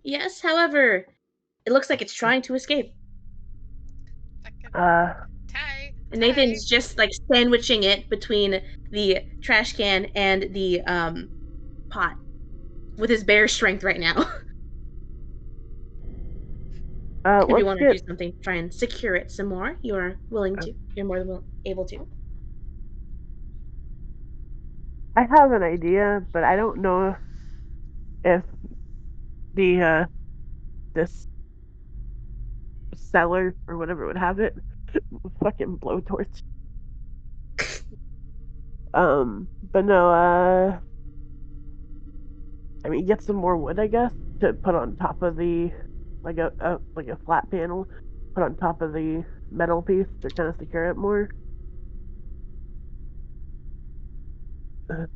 yes, however, it looks like it's trying to escape. Ty. And Nathan's just like sandwiching it between the trash can and the pot with his bare strength right now. If you let's want to get. do something, try and secure it some more, you are willing to. You're more than able to. I have an idea, but I don't know if the this cellar or whatever would have it. Fucking blowtorch. But no, I mean, get some more wood, I guess, to put on top of the, like a flat panel, put on top of the metal piece to kind of secure it more. Don't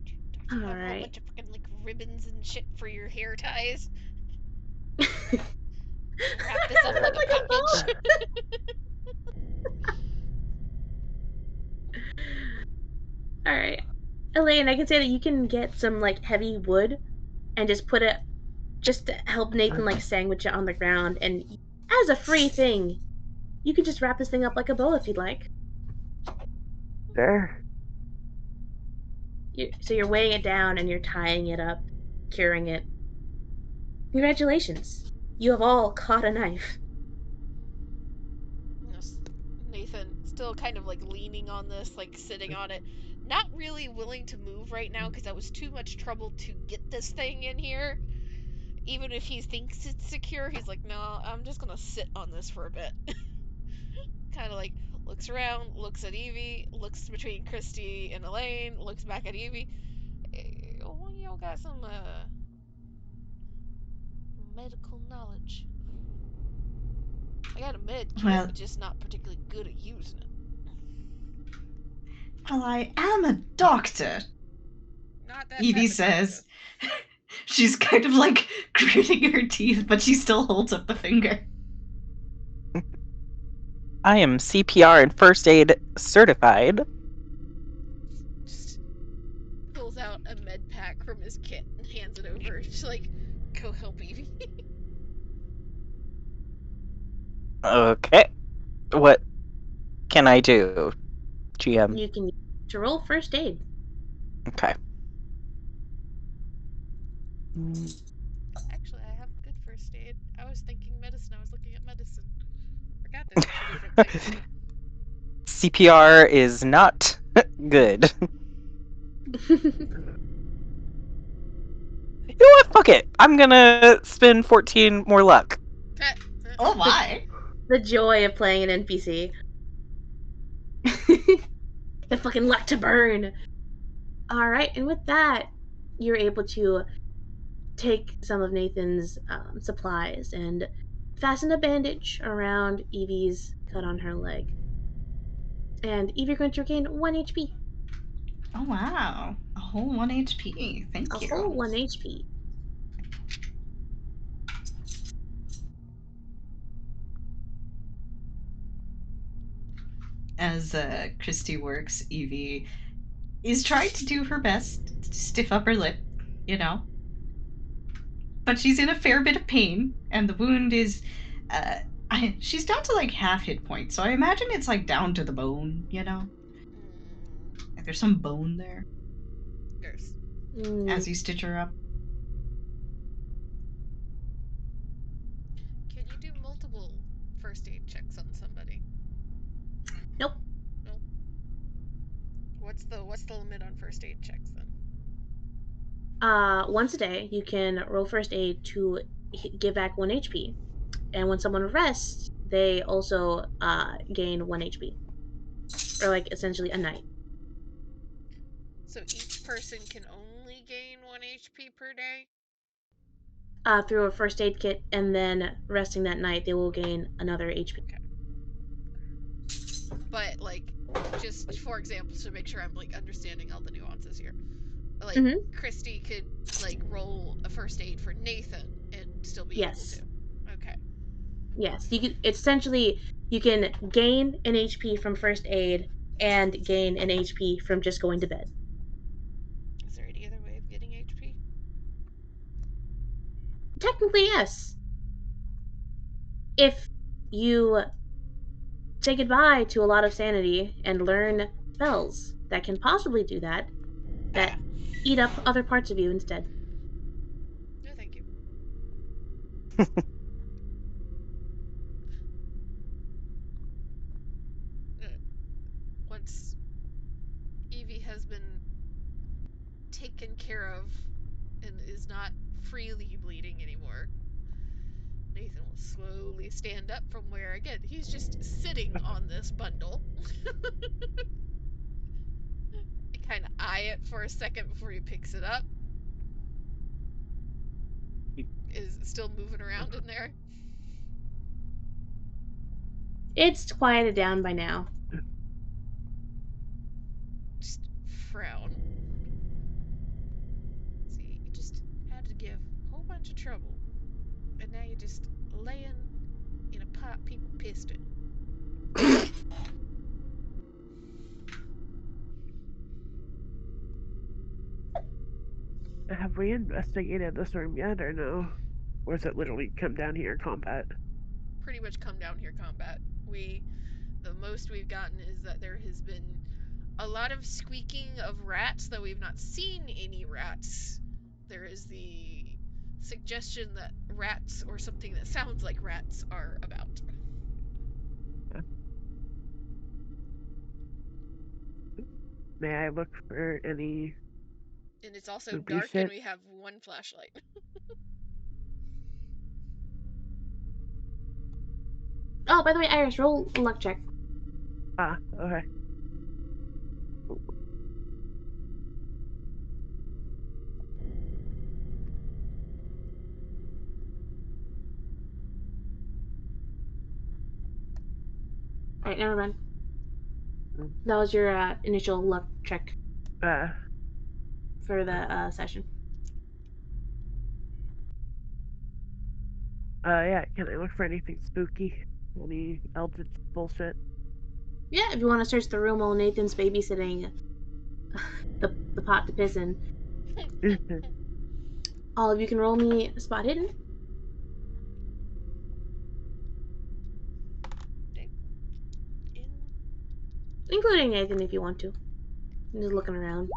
you have a whole Alright. bunch of fucking like ribbons and shit for your hair ties? Wrap this up like a package. Alright. Elaine, I can say that you can get some like heavy wood and just put it just to help Nathan like sandwich it on the ground, and as a free thing, you can just wrap this thing up like a bow if you'd like. There. So you're weighing it down and you're tying it up, curing it. Congratulations. You have all caught a knife. Nathan, still kind of like leaning on this, like sitting on it. Not really willing to move right now because that was too much trouble to get this thing in here. Even if he thinks it's secure, he's like, no, I'm just gonna sit on this for a bit. Kind of like looks around, looks at Evie, looks between Christy and Elaine, looks back at Evie. Hey, oh, y'all got some medical knowledge. I got a med kit, Well- but just not particularly good at using it. Well, I am a doctor, Not that Evie type of says. She's kind of like gritting her teeth, but she still holds up the finger. I am CPR and first aid certified. Just pulls out a med pack from his kit and hands it over. She's like, go help Evie. Okay. What can I do, GM? You can use it to roll first aid. Okay. Actually, I have good first aid. I was thinking medicine. I was looking at medicine. Forgot there's two different things. CPR is not good. You know what? Fuck it. I'm gonna spend 14 more luck. Oh my. The joy of playing an NPC. The fucking luck to burn. All right, and with that, you're able to take some of Nathan's supplies and fasten a bandage around Evie's cut on her leg. And Evie, you're going to regain 1 HP. Oh wow. A whole 1 HP. A Thank you. whole 1 HP. As Christy works, Evie is trying to do her best to stiff up her lip, you know. But she's in a fair bit of pain, and the wound is. She's down to like half hit points, so I imagine it's like down to the bone, you know? Like there's some bone there There's as you stitch her up. Can you do multiple first aid checks on somebody? Nope. Nope. What's the limit on first aid checks then? Once a day, you can roll first aid to give back 1 HP. And when someone rests, they also gain 1 HP. Or, like, essentially a night. So each person can only gain 1 HP per day? Through a first aid kit, and then resting that night, they will gain another HP. Okay. But, like, just for example, to make sure I'm, like, understanding all the nuances here. Like, Christy could, like, roll a first aid for Nathan and still be able Yes. to. Okay. Yes. You can essentially you can gain an HP from first aid and gain an HP from just going to bed. Is there any other way of getting HP? Technically, yes. If you say goodbye to a lot of sanity and learn spells that can possibly do that, that eat up other parts of you instead. No, thank you. Once Evie has been taken care of and is not freely bleeding anymore, Nathan will slowly stand up from where, again, he's just sitting on this bundle. Kind of eye it for a second before he picks it up. Is it still moving around in there? It's quieted down by now. Just frown. See, you just had to give a whole bunch of trouble, and now you're just laying in a pot people pissed in. Have we investigated this room yet, or no? Or is it literally come down here combat? Pretty much come down here combat. The most we've gotten is that there has been a lot of squeaking of rats, though we've not seen any rats. There is the suggestion that rats, or something that sounds like rats, are about. May I look for any And it's also spooky dark, and shit? we have 1 flashlight. Oh, by the way, Iris, roll a luck check. Ah, okay. Alright, never mind. Mm. That was your initial luck check Uh, for the session. yeah, can I look for anything spooky? Any eldritch bullshit? Yeah, if you want to search the room while Nathan's babysitting the pot to piss in. All of you can roll me spot hidden. Including Nathan if you want to. I'm just looking around.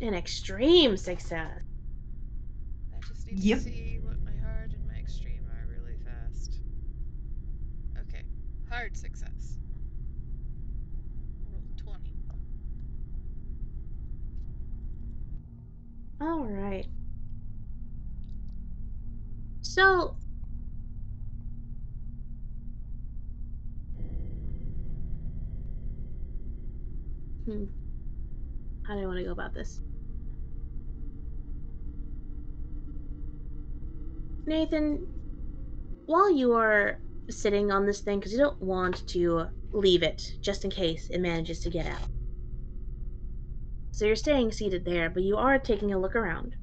An extreme success. I just need Yep. to see what my hard and my extreme are really fast. Okay, hard success. All right. So, how do I want to go about this? Nathan, while you are sitting on this thing, because you don't want to leave it just in case it manages to get out. So you're staying seated there, but you are taking a look around.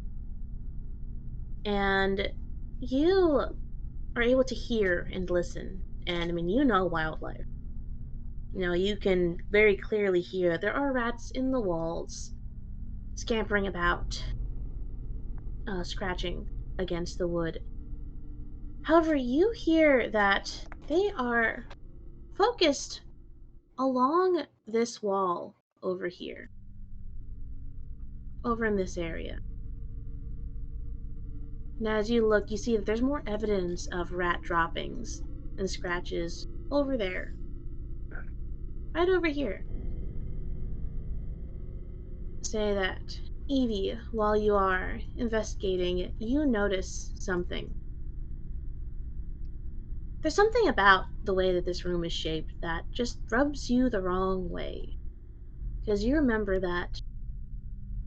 And you are able to hear and listen. And I mean, you know wildlife. You can very clearly hear there are rats in the walls, scampering about, scratching against the wood. However, you hear that they are focused along this wall over here, over in this area. And as you look, you see that there's more evidence of rat droppings and scratches over there, right over here. Say that, Evie, while you are investigating, you notice something. There's something about the way that this room is shaped that just rubs you the wrong way. Because you remember that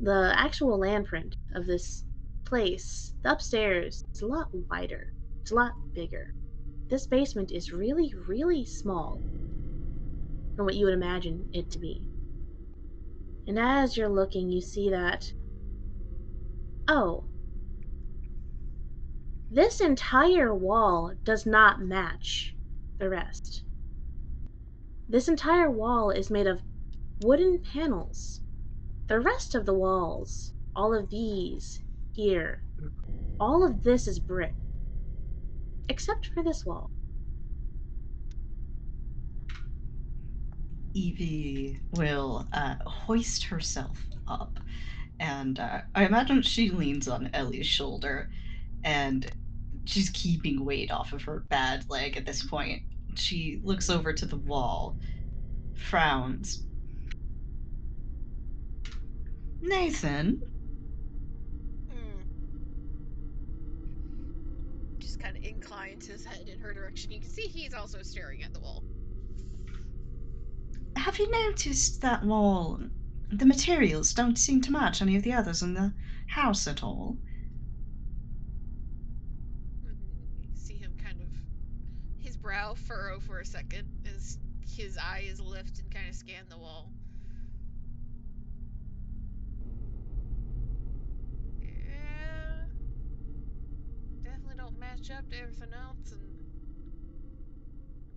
the actual land print of this place, the upstairs, is a lot wider. It's a lot bigger. This basement is really, really small from what you would imagine it to be. And as you're looking, you see that, oh, this entire wall does not match the rest. This entire wall is made of wooden panels. The rest of the walls, all of these here, all of this is brick, except for this wall. Evie will hoist herself up, and I imagine she leans on Ellie's shoulder, and she's keeping weight off of her bad leg at this point. She looks over to the wall, frowns. Nathan, Hmm. Just kind of inclines his head in her direction. You can see he's also staring at the wall. have you noticed that wall? The materials don't seem to match any of the others in the house at all. And you see him kind of his brow furrow for a second as his eyes lift and kind of scan the wall. Yeah, definitely don't match up to everything else, and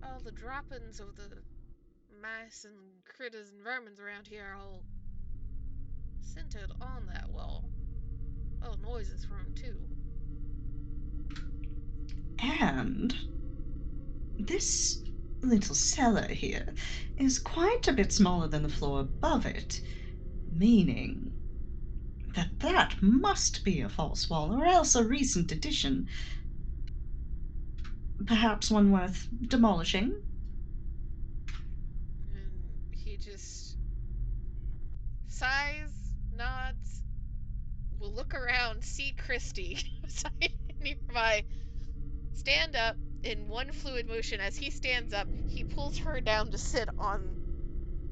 all the droppings of the mice and critters and vermins around here are all centered on that wall. All the noises from 'em, too. And this little cellar here is quite a bit smaller than the floor above it, meaning that must be a false wall, or else a recent addition. Perhaps one worth demolishing? And he just sighs, nods, will look around, see Christy nearby, stand up in one fluid motion. As he stands up, he pulls her down to sit on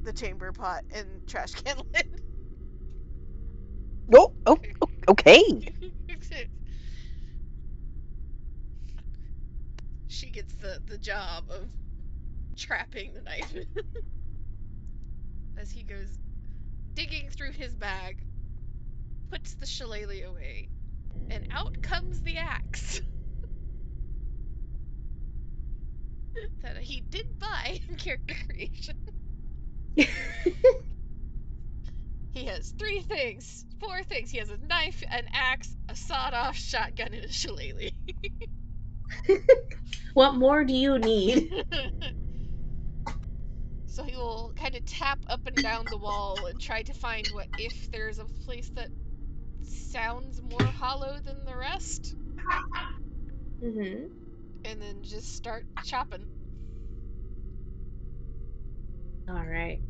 the chamber pot and trash can lid. Oh, okay. She gets the job of trapping the knife as he goes digging through his bag, puts the shillelagh away, and out comes the axe that he did buy in character creation. He has four things. He has a knife, an axe, a sawed-off shotgun, and a shillelagh. What more do you need? So he will kind of tap up and down the wall and try to find if there's a place that sounds more hollow than the rest, Mm-hmm. and then just start chopping. All right.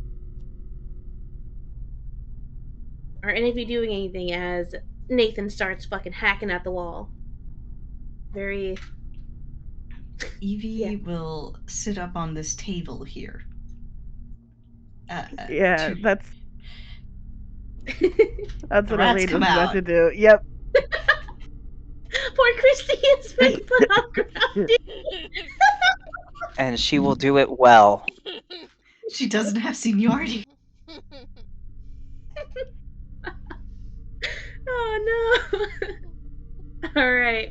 Are any of you doing anything as Nathan starts fucking hacking at the wall. Very. Evie Yeah. will sit up on this table here. Yeah, that's what rats Elaine come was about out. to do. Yep. Poor Christy has been put on ground. And she will do it well. She doesn't have seniority. Oh no. All right.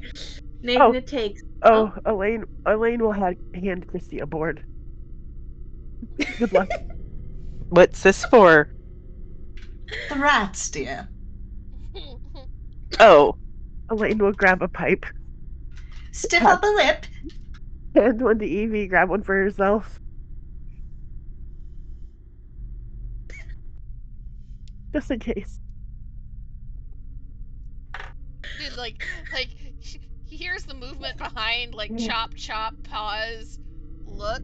Nathan, it takes. Elaine will hand Christy a board. Good luck. What's this for? The rats, dear. Oh, Elaine will grab a pipe. Stiff upper lip. Hand one to Evie, grab one for herself. Just in case. Dude, like he hears the movement behind, like chop, chop, pause, look,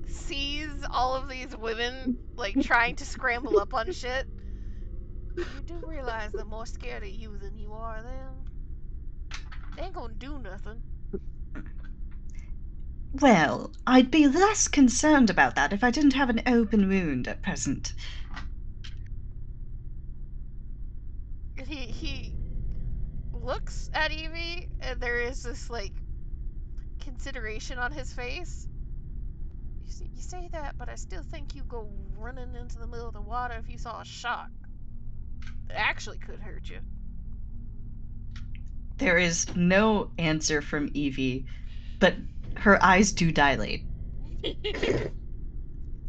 sees all of these women like trying to scramble up on shit. You do realize they're more scared of you than you are them. They ain't gonna do nothing. Well, I'd be less concerned about that if I didn't have an open wound at present. He looks at Evie, and there is this like consideration on his face. You say that, but I still think you go running into the middle of the water if you saw a shark. It actually could hurt you. There is no answer from Evie, but her eyes do dilate.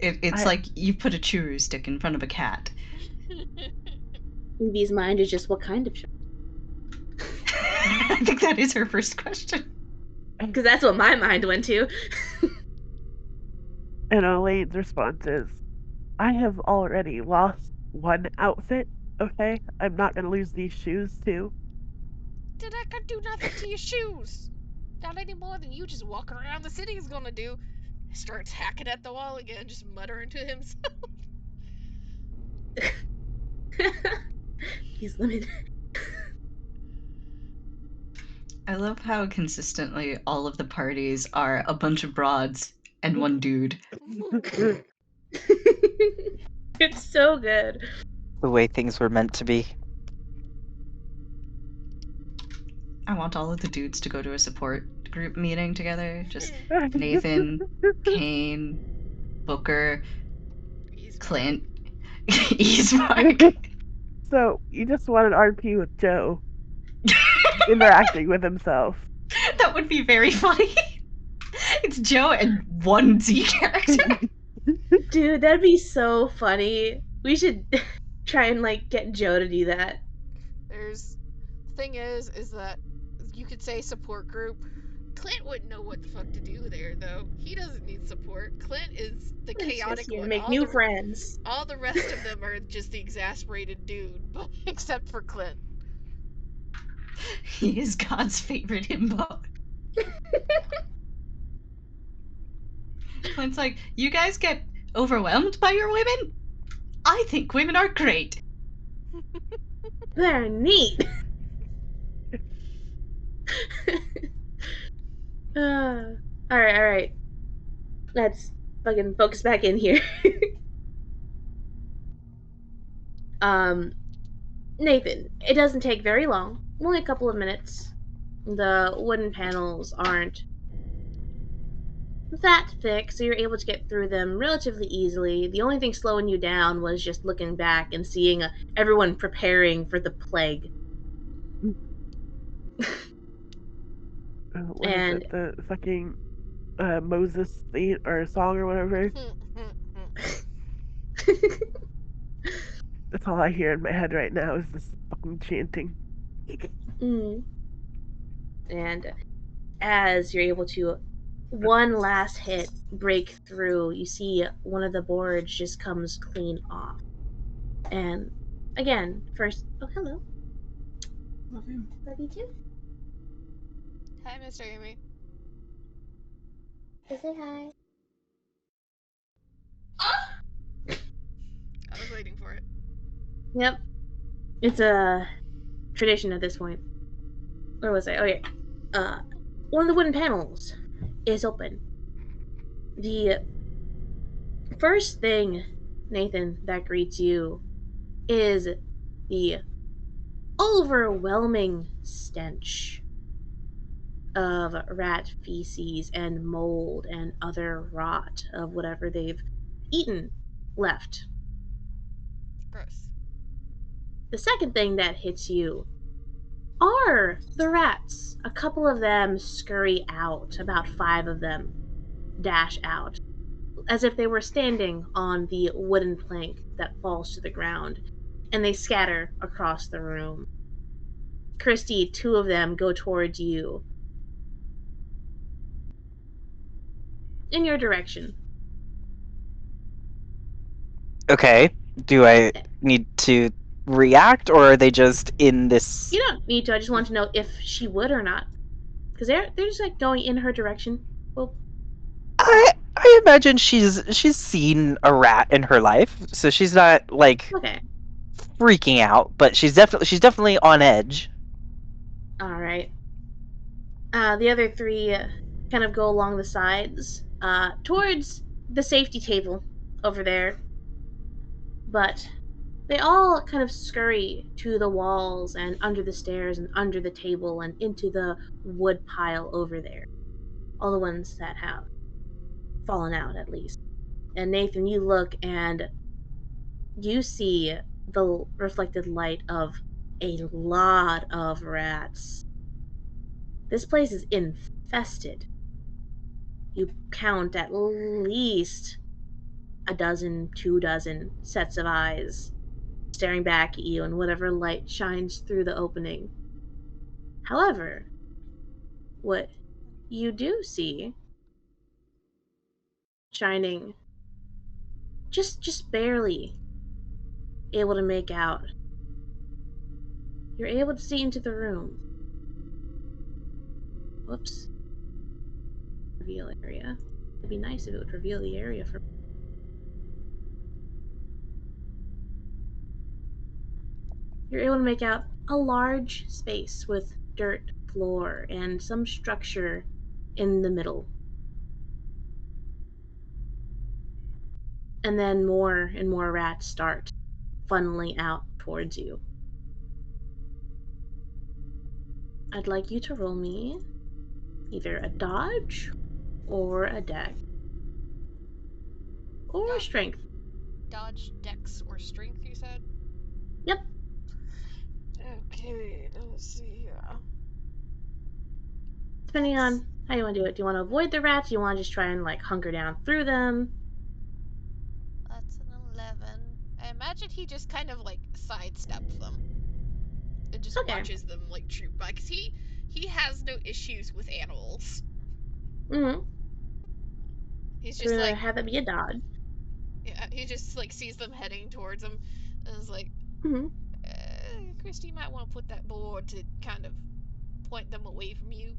It's like you put a churu stick in front of a cat. Evie's mind is just, what kind of shark? I think that is her first question. Because that's what my mind went to. And Elaine's response is, I have already lost one outfit, okay? I'm not gonna lose these shoes too. Did I could do nothing to your shoes? Not any more than you just walking around the city is gonna do. Starts hacking at the wall again, just muttering to himself. He's limited. I love how consistently all of the parties are a bunch of broads and one dude. It's so good. the way things were meant to be. I want all of the dudes to go to a support group meeting together. Just Nathan, Kane, Booker, Clint, Eastmark. So, you just want an RP with Joe interacting with himself. That would be very funny. It's Joe and one Z character. Dude, that'd be so funny. We should try and like get Joe to do that. There's thing is that you could say support group. Clint wouldn't know what the fuck to do there though. He doesn't need support. Clint is the chaotic one. Make new friends. All the rest of them are just the exasperated dude, except for Clint. He is God's favorite himbo. Clint's like, you guys get overwhelmed by your women? I think women are great. They're neat. All right. Let's fucking focus back in here. Nathan, it doesn't take very long. Only a couple of minutes. The wooden panels aren't that thick, so you're able to get through them relatively easily. The only thing slowing you down was just looking back and seeing everyone preparing for the plague. What is it? The fucking Moses theme or song or whatever. That's all I hear in my head right now is this fucking chanting. And as you're able to one last hit break through, you see one of the boards just comes clean off. And again, first, oh, hello. Love you too. Hi, Mr. Amy. Say hi. I was waiting for it. Yep. It's a tradition at this point. Where was I? Oh yeah. One of the wooden panels is open. The first thing, Nathan, that greets you is the overwhelming stench of rat feces and mold and other rot of whatever they've eaten left. Gross. The second thing that hits you are the rats. A couple of them scurry out, about 5 of them dash out, as if they were standing on the wooden plank that falls to the ground, and they scatter across the room. Christy, 2 of them go towards you in your direction. Okay. Do I need to react, or are they just in this? You don't need to. I just want to know if she would or not, because they're just like going in her direction. Well, I imagine she's seen a rat in her life, so she's not like okay, freaking out, but she's definitely on edge. all right. The other 3 kind of go along the sides towards the safety table over there, but they all kind of scurry to the walls and under the stairs and under the table and into the wood pile over there. All the ones that have fallen out, at least. And Nathan, you look and you see the reflected light of a lot of rats. This place is infested. You count at least a dozen, 2 dozen sets of eyes staring back at you in whatever light shines through the opening. However, what you do see shining just barely able to make out, you're able to see into the room. Whoops. Reveal area. It'd be nice if it would reveal the area for. You're able to make out a large space with dirt floor and some structure in the middle. And then more and more rats start funneling out towards you. I'd like you to roll me either a dodge or a dex or strength. Dodge, dex, or strength, you said? Yep. Okay, let's see here. Depending on how you want to do it. Do you want to avoid the rats? Do you want to just try and like hunker down through them? That's an 11. I imagine he just kind of like sidesteps them and just Okay. watches them like troop by, because he has no issues with animals. Mm-hmm. He's So just like, have that be a dodge. yeah, he just like sees them heading towards him and is like, Mm-hmm. Christy, you might want to put that board to kind of point them away from you.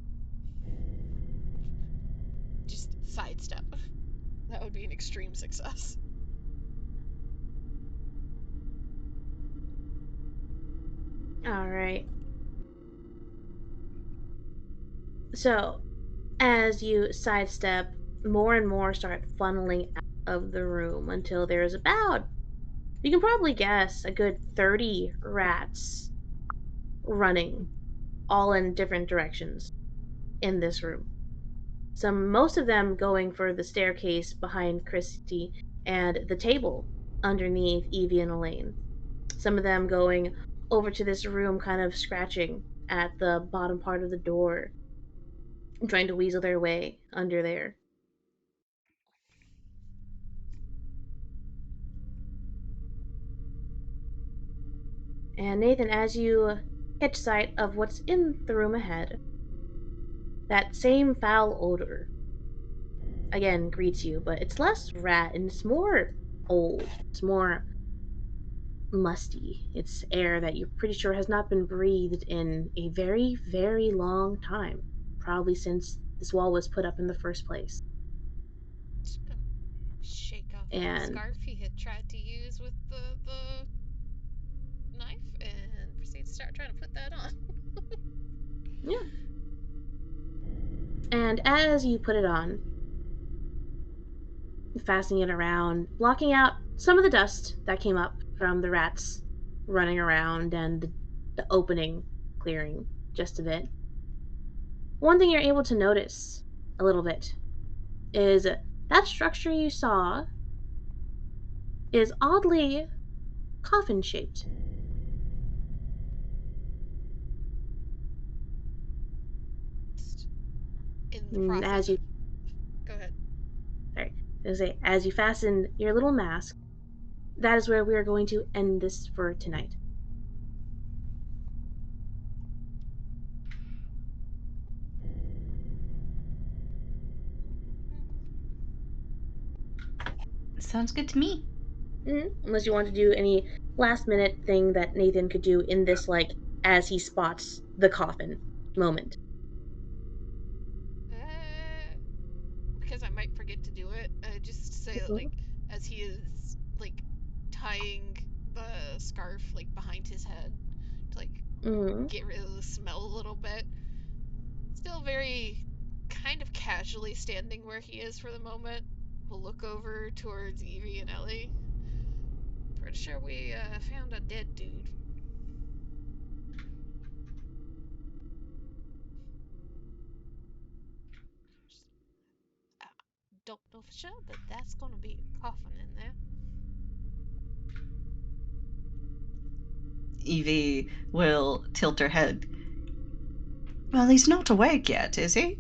Just sidestep. That would be an extreme success. All right. So, as you sidestep, more and more start funneling out of the room until there's about, you can probably guess, a good 30 rats running, all in different directions in this room. Most of them going for the staircase behind Christy and the table underneath Evie and Elaine. Some of them going over to this room, kind of scratching at the bottom part of the door, trying to weasel their way under there. And Nathan, as you catch sight of what's in the room ahead, that same foul odor again greets you, but it's less rat and it's more old. It's more musty. It's air that you're pretty sure has not been breathed in a very, very long time. Probably since this wall was put up in the first place. Just gonna shake off that And scarf he had tried to use with the knife and Yeah. And as you put it on, fastening it around, blocking out some of the dust that came up from the rats running around and the opening clearing just a bit. One thing you're able to notice a little bit is that structure you saw is oddly coffin shaped. In the And process as of. you Go ahead. sorry, as you fasten your little mask, that is where we are going to end this for tonight. Sounds good to me. Unless you want to do any last minute thing that Nathan could do in this, like, as he spots the coffin moment. Because I might forget to do it, just say that, like, as he is, like, tying the scarf, like, behind his head to, like, Mm-hmm. get rid of the smell a little bit. Still very kind of casually standing where he is for the moment. We'll look over towards Evie and Ellie. Pretty sure we found a dead dude. Don't know for sure, but that's gonna be a coffin in there. Evie will tilt her head. Well, he's not awake yet, is he?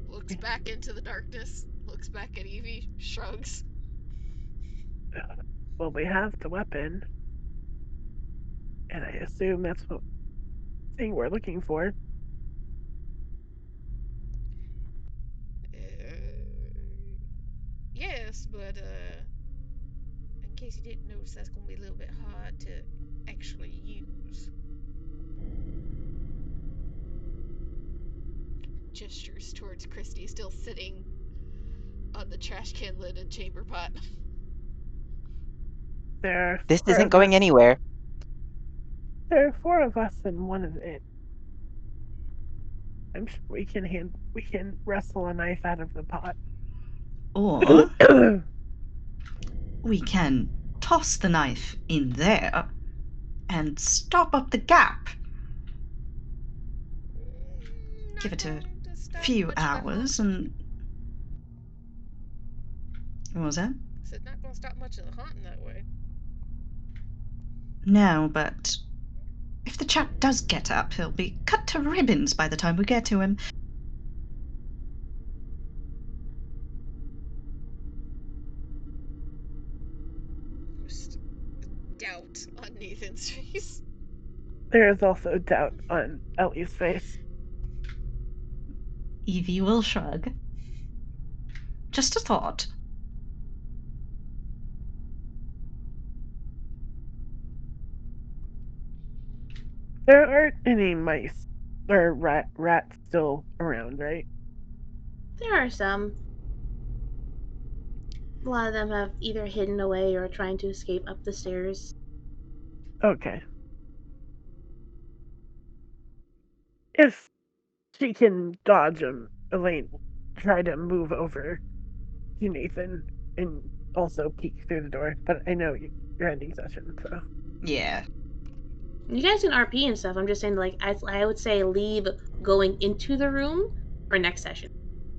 Looks back into the darkness, looks back at Evie, shrugs. Well, we have the weapon, and I assume that's what thing we're looking for. Yes, but in case you didn't notice, that's gonna be a little bit hard to actually use. Gestures towards Christy, still sitting on the trash can lid and chamber pot. There are This four isn't of us. going anywhere. There are four of us and one of it. I'm sure we can wrestle a knife out of the pot. Or we can toss the knife in there and stop up the gap. Give Not it a going to stop few much of the hunt. hours and. What was that? Said not gonna stop much of the hunting that way. No, but if the chap does get up, he'll be cut to ribbons by the time we get to him. Just doubt on Nathan's face. There is also doubt on Ellie's face. Evie will shrug. Just a thought. There aren't any mice or rats still around, right? There are some. A lot of them have either hidden away or trying to escape up the stairs. Okay. If she can dodge him, Elaine will try to move over to Nathan and also peek through the door. But I know you're ending session, so. Yeah. You guys can RP and stuff. I'm just saying, like, I would say leave going into the room for next session.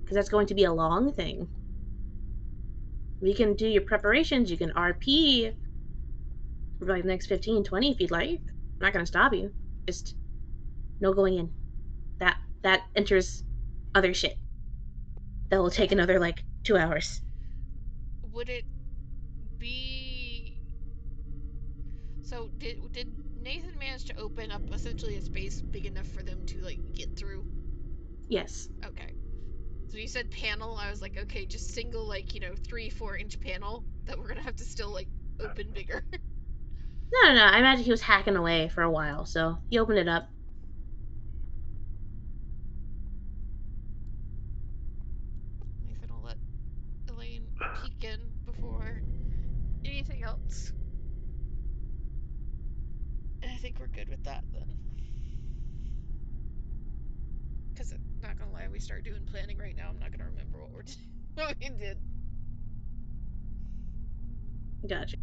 Because that's going to be a long thing. We can do your preparations. You can RP for like the next 15, 20 if you'd like. I'm not going to stop you. Just no going in. That enters other shit. That will take another, like, 2 hours. Would it be so? Did Nathan manage to open up essentially a space big enough for them to like get through? Yes. Okay. So you said panel. I was like, okay, just single, like, 3-4 inch panel that we're gonna have to still like open bigger. No. I imagine he was hacking away for a while, so he opened it up. Nathan will let Elaine peek in before anything else. I think we're good with that then. Because, not gonna lie, we start doing planning right now. I'm not gonna remember what we did. Gotcha.